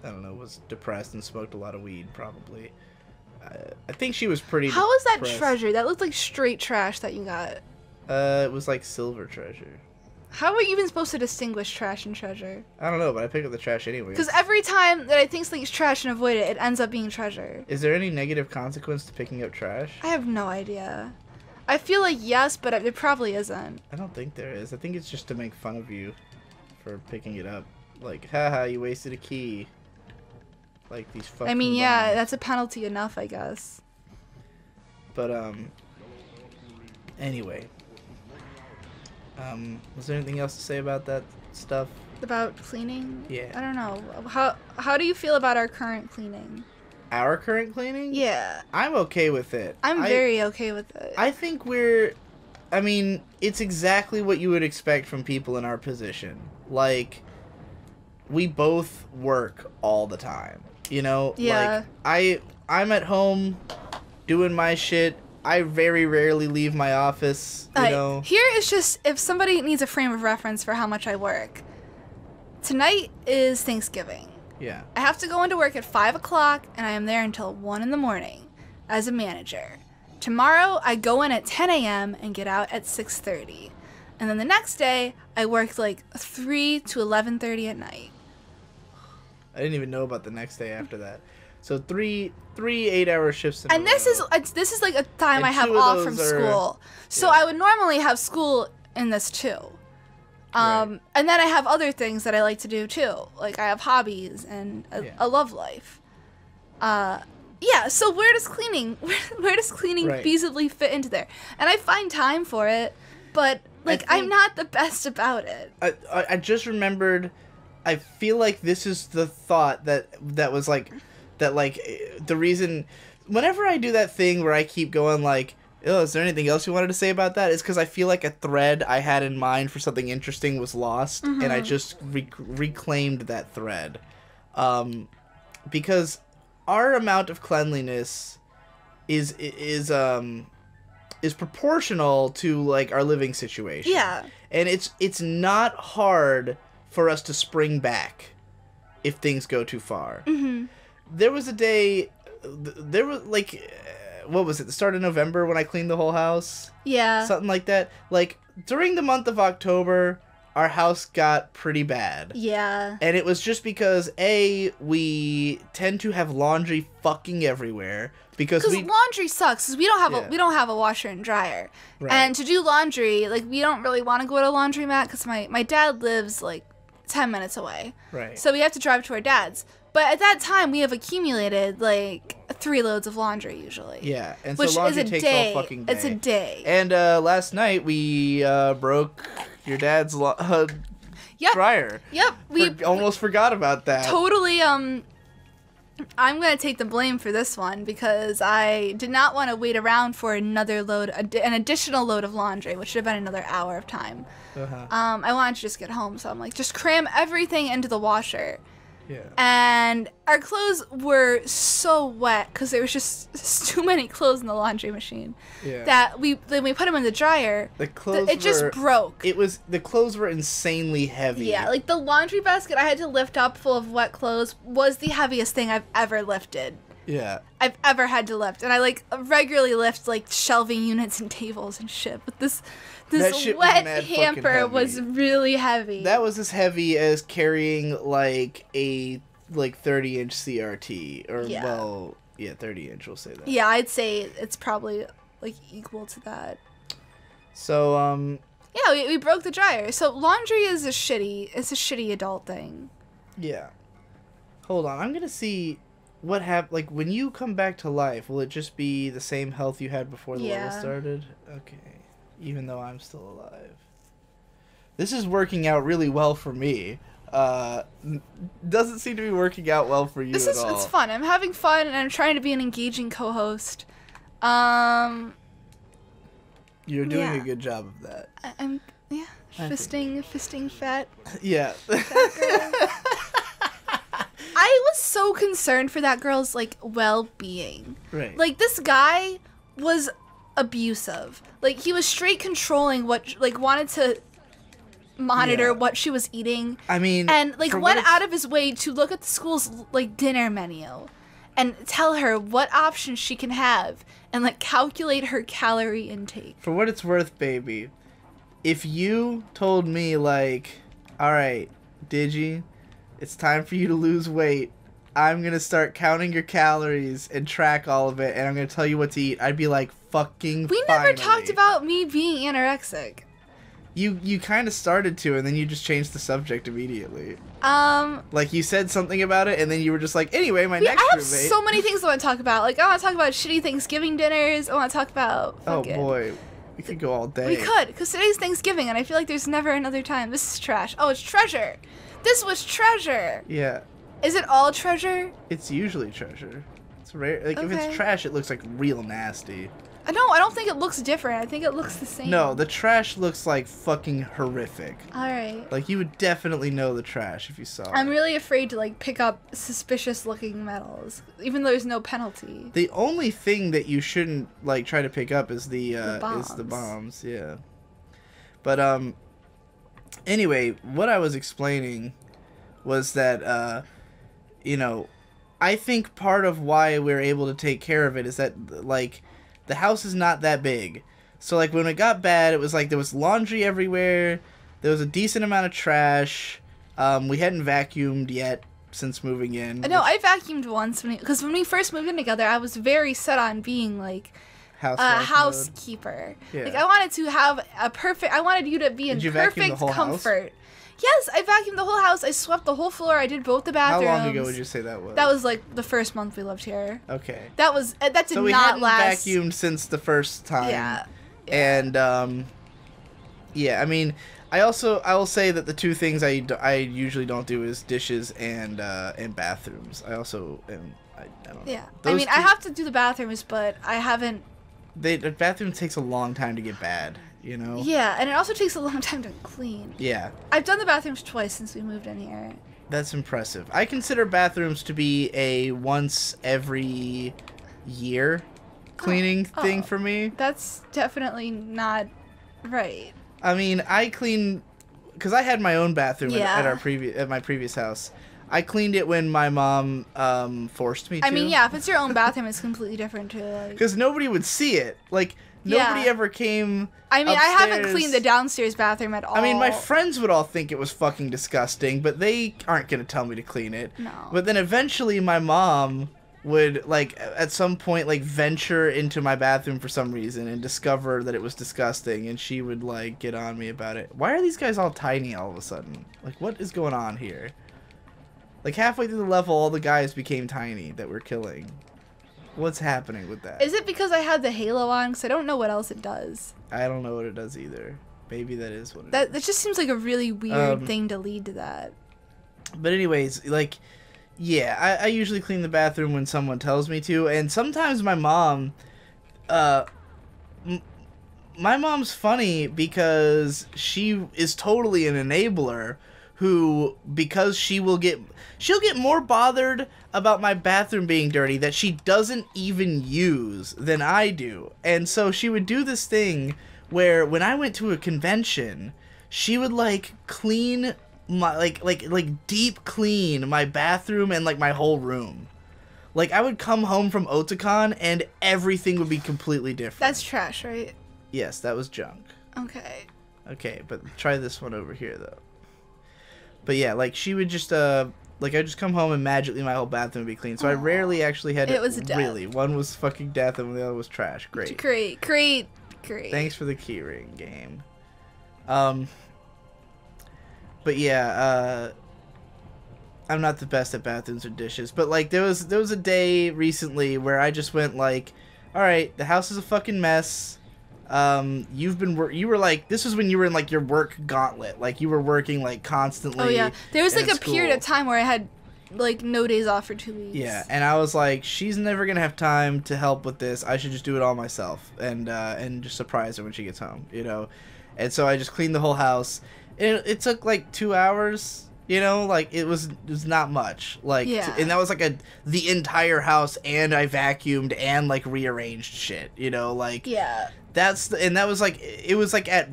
I don't know, was depressed and smoked a lot of weed probably. I think she was pretty How was that depressed. treasure? That looked like straight trash that you got. It was like silver treasure. How are you even supposed to distinguish trash and treasure? I don't know, but I pick up the trash anyway. Because every time that I think something's trash and avoid it, it ends up being treasure. Is there any negative consequence to picking up trash? I have no idea. I feel like yes, but there probably isn't. I don't think there is. I think it's just to make fun of you for picking it up. Like, haha, you wasted a key. Like these fucking I mean, yeah, bums. that's a penalty enough, I guess. But, anyway. Was there anything else to say about that stuff? About cleaning? Yeah. I don't know. How do you feel about our current cleaning? Our current cleaning? Yeah. I'm okay with it. I'm very okay with it. I think I mean, it's exactly what you would expect from people in our position. Like, we both work all the time, you know? Yeah. Like, I'm at home doing my shit, I very rarely leave my office, you know. Here is just, if somebody needs a frame of reference for how much I work. Tonight is Thanksgiving. Yeah. I have to go into work at 5 o'clock, and I am there until 1 in the morning as a manager. Tomorrow, I go in at 10 a.m. and get out at 6:30. And then the next day, I work like 3 to 11:30 at night. I didn't even know about the next day after that. So three 8-hour shifts. And this is like a time I have off from school. So I would normally have school in this too. And then I have other things that I like to do too. Like I have hobbies and a love life. Yeah, so where does cleaning feasibly fit into there? And I find time for it, but like I'm not the best about it. I just remembered, I feel like this is the thought that was like, that like the reason whenever I do that thing where I keep going like, oh, is there anything else you wanted to say about that? Is because I feel like a thread I had in mind for something interesting was lost, and I just reclaimed that thread. Because our amount of cleanliness is proportional to like our living situation. Yeah. And it's not hard for us to spring back if things go too far. There was a day, there was like, what was it, the start of November when I cleaned the whole house? Yeah. Something like that. Like, during the month of October, our house got pretty bad. Yeah. And it was just because, A, we tend to have laundry fucking everywhere. Because laundry sucks. Cause we don't have a washer and dryer. Right. And to do laundry, like, we don't really want to go to a laundromat because my dad lives, like, 10 minutes away. Right. So we have to drive to our dad's. But at that time, we have accumulated, like, 3 loads of laundry, usually. Yeah, and so laundry takes all fucking day. It's a day. And last night, we broke your dad's dryer. Yep. We almost forgot about that. Totally, I'm going to take the blame for this one, because I did not want to wait around for another load, an additional load of laundry, which should have been another hour of time. I wanted to just get home, so I'm like, just cram everything into the washer. Yeah. And our clothes were so wet because there was just too many clothes in the laundry machine. Yeah. That when we put them in the dryer, it just broke. The clothes were insanely heavy. Yeah, like the laundry basket I had to lift up full of wet clothes was the heaviest thing I've ever lifted. Yeah. I've ever had to lift, and I like regularly lift like shelving units and tables and shit. But this wet hamper was really heavy. That was as heavy as carrying like a 30-inch CRT, or 30-inch. We'll say that. Yeah, I'd say it's probably like equal to that. So yeah, we broke the dryer. So laundry is a shitty adult thing. Yeah. Hold on, I'm gonna see. What happened? Like, when you come back to life, will it just be the same health you had before the level started? Okay. Even though I'm still alive. This is working out really well for me. Doesn't seem to be working out well for you at all. It's fun. I'm having fun, and I'm trying to be an engaging co-host. You're doing a good job of that. I'm fisting fat. Yeah. I was so concerned for that girl's, like, well-being. Right. Like, this guy was abusive. Like, he was straight controlling wanted to monitor what she was eating. I mean... And, like, went out of his way to look at the school's, like, dinner menu and tell her what options she can have and, like, calculate her calorie intake. For what it's worth, baby, if you told me, like, all right, Digi, it's time for you to lose weight. I'm going to start counting your calories and track all of it, and I'm going to tell you what to eat. I'd be like, fucking We never talked about me being anorexic. You kind of started to, and then you just changed the subject immediately. Like, you said something about it, and then you were just like, anyway, my next roommate... I have so many things I want to talk about. Like, I want to talk about shitty Thanksgiving dinners. I want to talk about... Oh, boy. We could go all day. We could, because today's Thanksgiving, and I feel like there's never another time. This is trash. Oh, it's treasure. This was treasure. Yeah. Is it all treasure? It's usually treasure. It's It's rare. Like, if it's trash, it looks, like, real nasty. No, I don't think it looks different. I think it looks the same. No, the trash looks, like, fucking horrific. Alright. Like, you would definitely know the trash if you saw it. I'm really afraid to, like, pick up suspicious-looking metals, even though there's no penalty. The only thing that you shouldn't, like, try to pick up is the bombs. Yeah. But, anyway, what I was explaining was that, you know, I think part of why we're able to take care of it is that, like, the house is not that big. So, like, when it got bad, it was like there was laundry everywhere. There was a decent amount of trash. We hadn't vacuumed yet since moving in. No, I vacuumed once because when we first moved in together, I was very set on being, like, a housekeeper. Yeah. Like, I wanted to have I wanted you to be in perfect comfort. House? Yes, I vacuumed the whole house. I swept the whole floor. I did both the bathrooms. How long ago would you say that was? That was like the first month we lived here. Okay. That did not last. So we hadn't vacuumed since the first time. Yeah. And yeah, I mean, I will say that the two things I usually don't do is dishes and bathrooms. I also I don't know. Yeah. I mean, I have to do the bathrooms, but I haven't. The bathroom takes a long time to get bad. You know? Yeah, and it also takes a long time to clean. Yeah. I've done the bathrooms twice since we moved in here. That's impressive. I consider bathrooms to be a once every year cleaning thing for me. That's definitely not right. I mean, I clean because I had my own bathroom at my previous house. I cleaned it when my mom forced me to. I mean, yeah, if it's your own bathroom, it's completely different too. Because nobody would see it. Like, nobody ever came. I mean, upstairs. I haven't cleaned the downstairs bathroom at all. I mean, my friends would all think it was fucking disgusting, but they aren't going to tell me to clean it. No. But then eventually my mom would, like, at some point, like, venture into my bathroom for some reason and discover that it was disgusting, and she would, like, get on me about it. Why are these guys all tiny all of a sudden? Like, what is going on here? Like, halfway through the level, all the guys became tiny that we're killing. What's happening with that? Is it because I had the halo on? Because I don't know what else it does. I don't know what it does either. Maybe that is what it is. That just seems like a really weird thing to lead to that. But anyways, like, yeah, I usually clean the bathroom when someone tells me to. And sometimes my mom, my mom's funny because she is totally an enabler who, because she'll get more bothered about my bathroom being dirty that she doesn't even use than I do. And so she would do this thing where when I went to a convention, she would, like, clean my, like deep clean my bathroom and, like, my whole room. Like, I would come home from Otakon and everything would be completely different. That's trash, right? Yes, that was junk. Okay. Okay, but try this one over here, though. But yeah, like, she would just, like, I'd just come home and magically my whole bathroom would be clean. So I rarely actually had to... It was a death. Really. One was fucking death and the other was trash. Great. Great. Thanks for the keyring game. But yeah, I'm not the best at bathrooms or dishes. But, like, there was a day recently where I just went, like, alright, the house is a fucking mess. You were like, this was when you were in, like, your work gauntlet, like, you were working, like, constantly. Oh yeah, there was like a period of time where I had, like, no days off for 2 weeks. Yeah, and I was like, she's never gonna have time to help with this. I should just do it all myself and just surprise her when she gets home, you know. And so I just cleaned the whole house. It took like 2 hours. You know, like, it was not much. Like, yeah. And that was like the entire house, and I vacuumed and, like, rearranged shit. You know, like, yeah. And that was like, it was like at,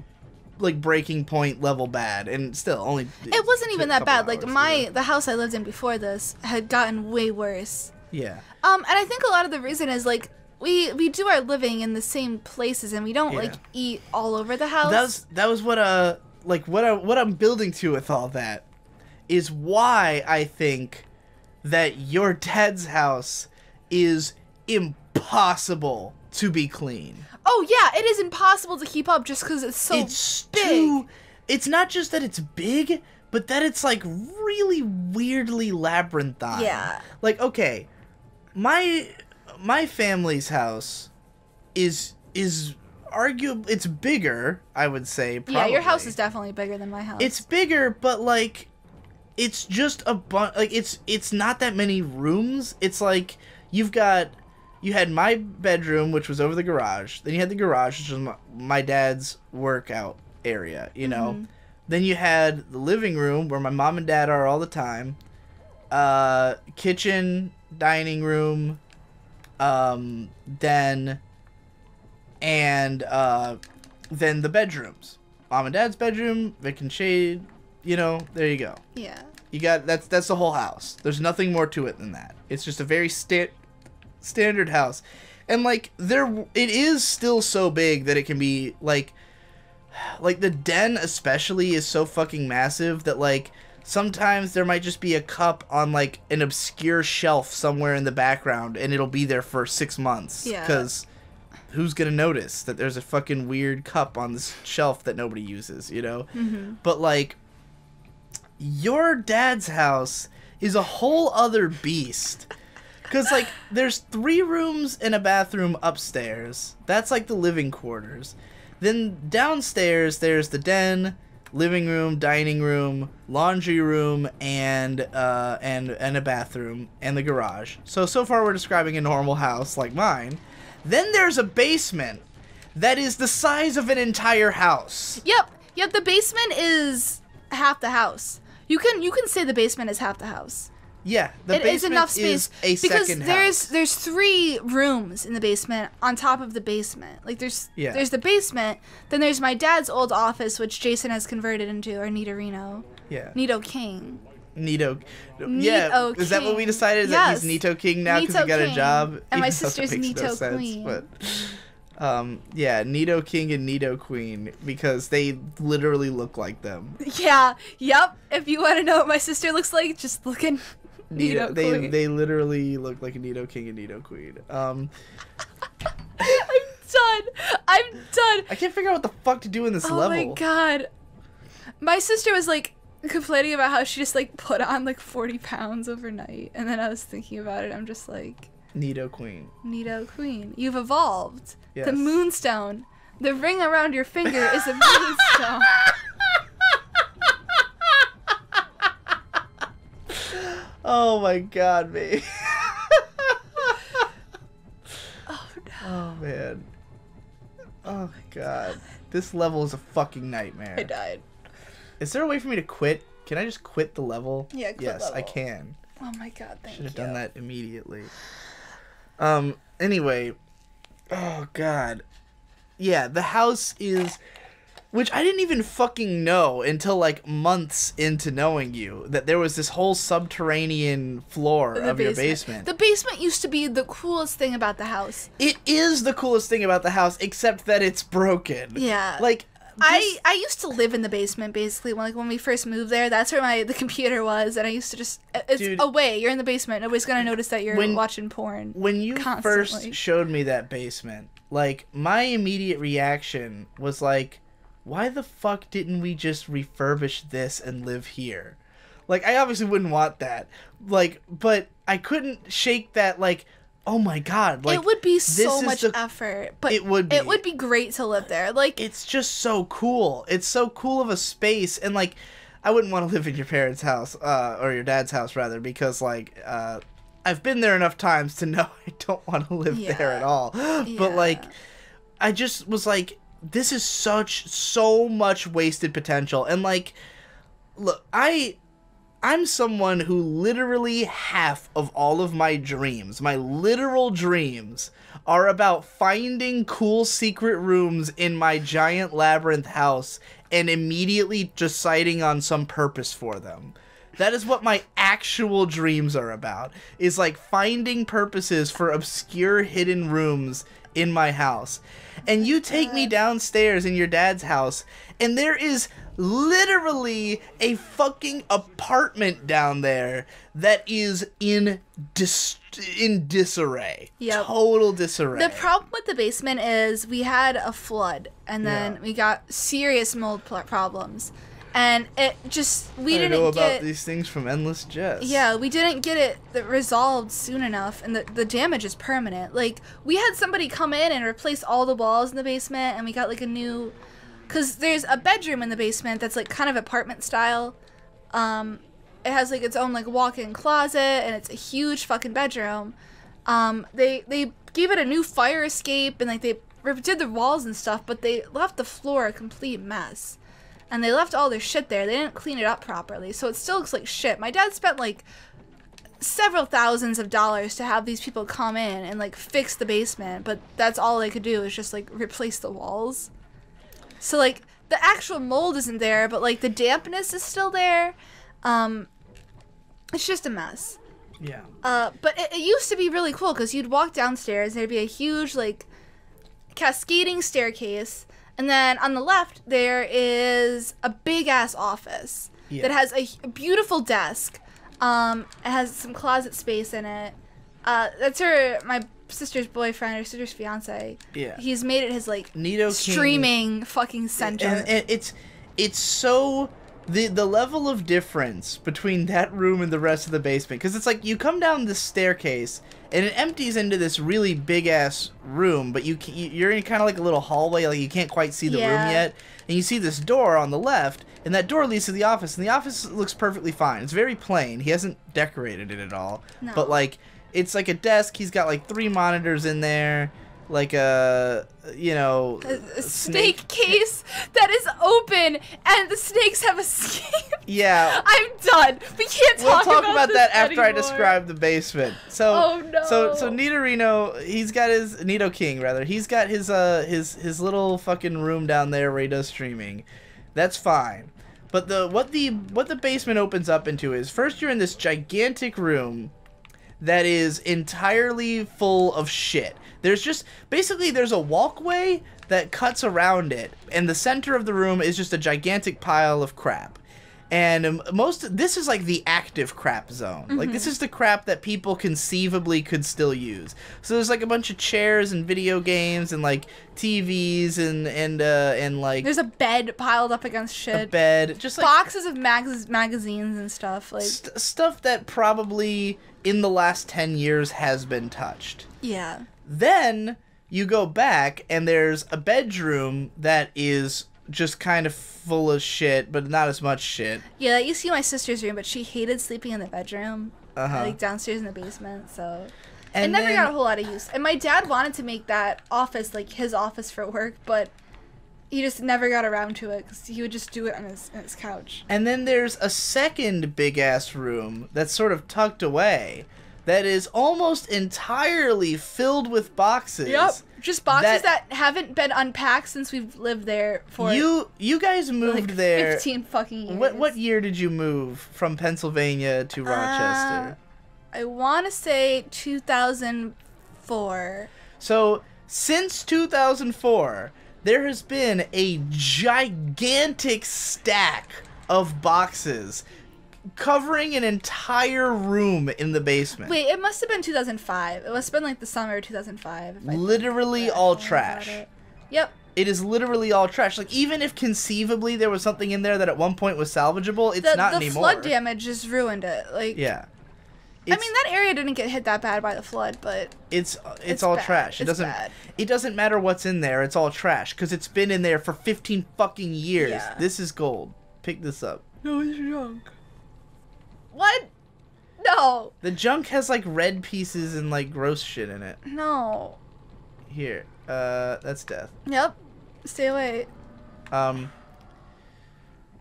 like, breaking point level bad, and still only. It wasn't even that bad. Hours, like, the house I lived in before this had gotten way worse. Yeah. And I think a lot of the reason is, like, we do our living in the same places, and we don't like eat all over the house. That was what I'm building to with all that. Is why I think that your dad's house is impossible to be clean. Oh, yeah, it is impossible to keep up just because it's so big. It's not just that it's big, but that it's, like, really weirdly labyrinthine. Yeah. Like, okay, my family's house is arguably, it's bigger, I would say, probably. Yeah, your house is definitely bigger than my house. It's bigger, but, like, it's just a bunch, like, it's not that many rooms. It's like you had my bedroom, which was over the garage. Then you had the garage, which was my dad's workout area, you know. Mm-hmm. Then you had the living room where my mom and dad are all the time. Kitchen, dining room, then the bedrooms. Mom and dad's bedroom, Vic and Shade, you know, there you go. Yeah. You got that's the whole house. There's nothing more to it than that. It's just a very standard house. And like it is still so big that it can be like the den especially is so fucking massive that like sometimes there might just be a cup on like an obscure shelf somewhere in the background and it'll be there for 6 months. Yeah. Cuz who's going to notice that there's a fucking weird cup on this shelf that nobody uses, you know? Mm-hmm. But like your dad's house is a whole other beast. Because, like, there's 3 rooms and a bathroom upstairs. That's, like, the living quarters. Then downstairs, there's the den, living room, dining room, laundry room, and a bathroom, and the garage. So far we're describing a normal house like mine. Then there's a basement that is the size of an entire house. Yep, the basement is half the house. You can say the basement is half the house. Yeah, the it basement is enough space is a second house. There's 3 rooms in the basement on top of the basement. Like there's the basement, then there's my dad's old office, which Jason has converted into our Nito-Reno. Yeah. Nito King. Nito. Yeah, is that what we decided? That he's Nito King now because he got a job? And my sister's Nito Queen. But, yeah, Nito King and Nito Queen because they literally look like them. Yeah, yep. If you want to know what my sister looks like, just look in Nito Queen. They literally look like a Nito King and Nito Queen. I'm done. I can't figure out what the fuck to do in this level. Oh my god. My sister was like complaining about how she just like put on like 40 pounds overnight, and then I was thinking about it. I'm just like, Nito Queen. Nito Queen, you've evolved. Yes. The moonstone, the ring around your finger is a moonstone. Oh my god, babe. Oh no. Oh man. Oh my god. This level is a fucking nightmare. I died. Is there a way for me to quit? Can I just quit the level? Yeah, quit yes, level. I can. Oh my god, thank you. Should have done that immediately. Anyway. Oh god. Yeah, the house is... Which I didn't even fucking know until like months into knowing you, that there was this whole subterranean floor of your basement. The basement used to be the coolest thing about the house. It is the coolest thing about the house, except that it's broken. Yeah. Like... I used to live in the basement basically when we first moved there. That's where the computer was, and I used to just it's away. You're in the basement. Nobody's gonna notice that you're watching porn. When you first showed me that basement, like my immediate reaction was like, why the fuck didn't we just refurbish this and live here? Like I obviously wouldn't want that. Like, but I couldn't shake that like, oh my god, like it would be so much effort, but it would be great to live there. Like it's just so cool. It's so cool of a space, and like I wouldn't want to live in your parents' house or your dad's house rather, because like I've been there enough times to know I don't want to live there at all. But like I just was like, this is so much wasted potential. And like, look, I'm someone who literally half of all of my dreams, my literal dreams, are about finding cool secret rooms in my giant labyrinth house and immediately deciding on some purpose for them. That is what my actual dreams are about, is like finding purposes for obscure hidden rooms in my house. And you take me downstairs in your dad's house, and there is literally a fucking apartment down there that is in disarray. Yep. Total disarray. The problem with the basement is we had a flood, and then we got serious mold problems. And it just, we didn't know get... about these things from Endless Jess. Yeah, we didn't get it resolved soon enough, and the damage is permanent. Like, we had somebody come in and replace all the walls in the basement, and we got, like, a new... Because there's a bedroom in the basement that's, like, kind of apartment style. It has, like, its own, like, walk-in closet, and it's a huge fucking bedroom. They gave it a new fire escape, and like they did the walls and stuff, but they left the floor a complete mess. And they left all their shit there. They didn't clean it up properly, so it still looks like shit. My dad spent like several thousands of dollars to have these people come in and like fix the basement, but that's all they could do is just like replace the walls. So like the actual mold isn't there, but like the dampness is still there. It's just a mess. Yeah. But it used to be really cool because you'd walk downstairs, there'd be a huge like cascading staircase. And then on the left, there is a big-ass office that has a beautiful desk. It has some closet space in it. That's my sister's boyfriend, her sister's fiance. Yeah. He's made it his, like, Nido streaming fucking center. And it's so... The level of difference between that room and the rest of the basement, because it's like you come down this staircase and it empties into this really big ass room, but you're in kind of like a little hallway, like you can't quite see the room yet, and you see this door on the left, and that door leads to the office, and the office looks perfectly fine. It's very plain. He hasn't decorated it at all, but like it's like a desk. He's got like 3 monitors in there. Like a snake case that is open and the snakes have escaped. Yeah. I'm done. We can't talk about that after anymore. I describe the basement. So, oh no. So Nidorino, he's got his Nido King rather. He's got his little fucking room down there where he does streaming. That's fine. But what the basement opens up into is first you're in this gigantic room that is entirely full of shit. There's just, basically there's a walkway that cuts around it, and the center of the room is just a gigantic pile of crap. And this is like the active crap zone. Mm-hmm. Like this is the crap that people conceivably could still use. So there's like a bunch of chairs and video games and like TVs and like there's a bed piled up against shit. A bed, just like boxes of magazines and stuff like stuff that probably in the last 10 years has been touched. Yeah. Then you go back and there's a bedroom that is just kind of full of shit, but not as much shit. Yeah, you see my sister's room, but she hated sleeping in the bedroom, like downstairs in the basement, so it never got a whole lot of use. And my dad wanted to make that office like his office for work, but he just never got around to it because he would just do it on his couch. And then there's a second big-ass room that's sort of tucked away that is almost entirely filled with boxes. Yep, just boxes that haven't been unpacked since we've lived there for you guys moved like there 15 fucking years. What year did you move from Pennsylvania to Rochester? I want to say 2004. So, since 2004, there has been a gigantic stack of boxes covering an entire room in the basement. Wait, it must have been 2005. It must have been like the summer of 2005. Literally all trash. Yep. It is literally all trash. Like, even if conceivably there was something in there that at one point was salvageable, it's not anymore. The flood damage just ruined it. Like, yeah. I mean, that area didn't get hit that bad by the flood, but it's all bad. trash. It doesn't matter what's in there. It's all trash because it's been in there for 15 fucking years. Yeah. This is gold. Pick this up. No, it's junk. What? No. The junk has like red pieces and like gross shit in it. No. Here. That's death. Yep. Stay away.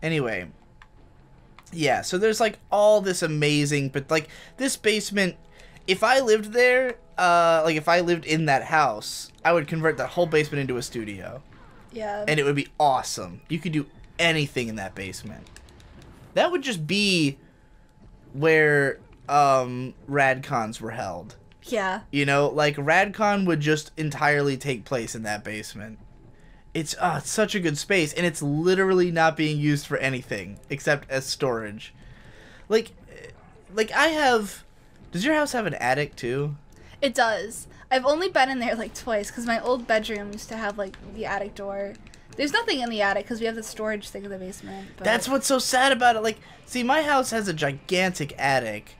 Anyway. Yeah, so there's like all this amazing, but like this basement, if I lived there, like if I lived in that house, I would convert that whole basement into a studio. Yeah. And it would be awesome. You could do anything in that basement. That would just be where RadCons were held. Yeah. You know, like RadCon would just entirely take place in that basement. It's such a good space, and it's literally not being used for anything except as storage. Like I have. Does your house have an attic too? It does. I've only been in there like twice because my old bedroom used to have like the attic door. There's nothing in the attic because we have the storage thing in the basement. But that's what's so sad about it. Like, see, my house has a gigantic attic,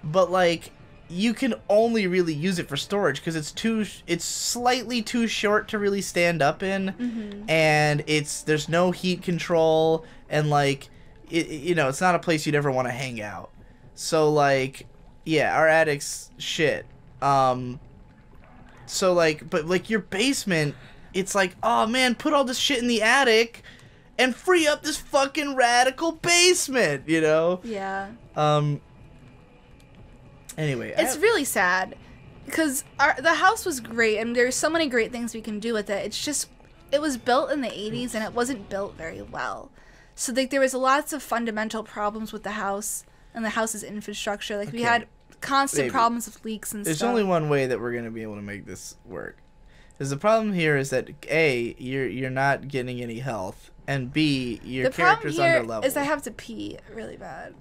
but like you can only really use it for storage because it's slightly too short to really stand up in, and there's no heat control, and like it's not a place you'd ever want to hang out. So like, yeah, our attic's shit. So like, but like your basement, it's like, oh man, put all this shit in the attic and free up this fucking radical basement, you know? Yeah. Anyway, It's really sad because the house was great and there's so many great things we can do with it. It's just, it was built in the 80s and it wasn't built very well. So like there was lots of fundamental problems with the house and the house's infrastructure. Like we had constant problems with leaks and There's stuff. only one way that we're going to be able to make this work. Because the problem here is that A, you're not getting any health, and B, your character's under level. The problem here is I have to pee really bad.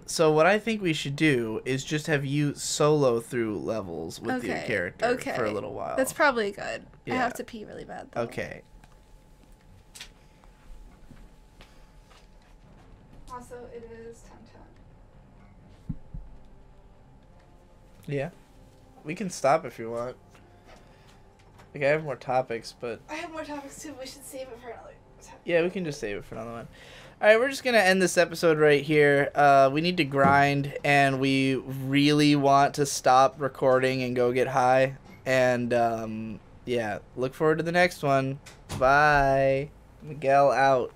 So what I think we should do is just have you solo through levels with your character for a little while. That's probably good. Yeah. I have to pee really bad though. Okay. Also, it is 10:10. Yeah. We can stop if you want. Like, I have more topics, but... I have more topics too, but we should save it for another time. Yeah, we can just save it for another one. Alright, we're just going to end this episode right here. We need to grind, and we really want to stop recording and go get high. And, yeah, look forward to the next one. Bye. Miguel out.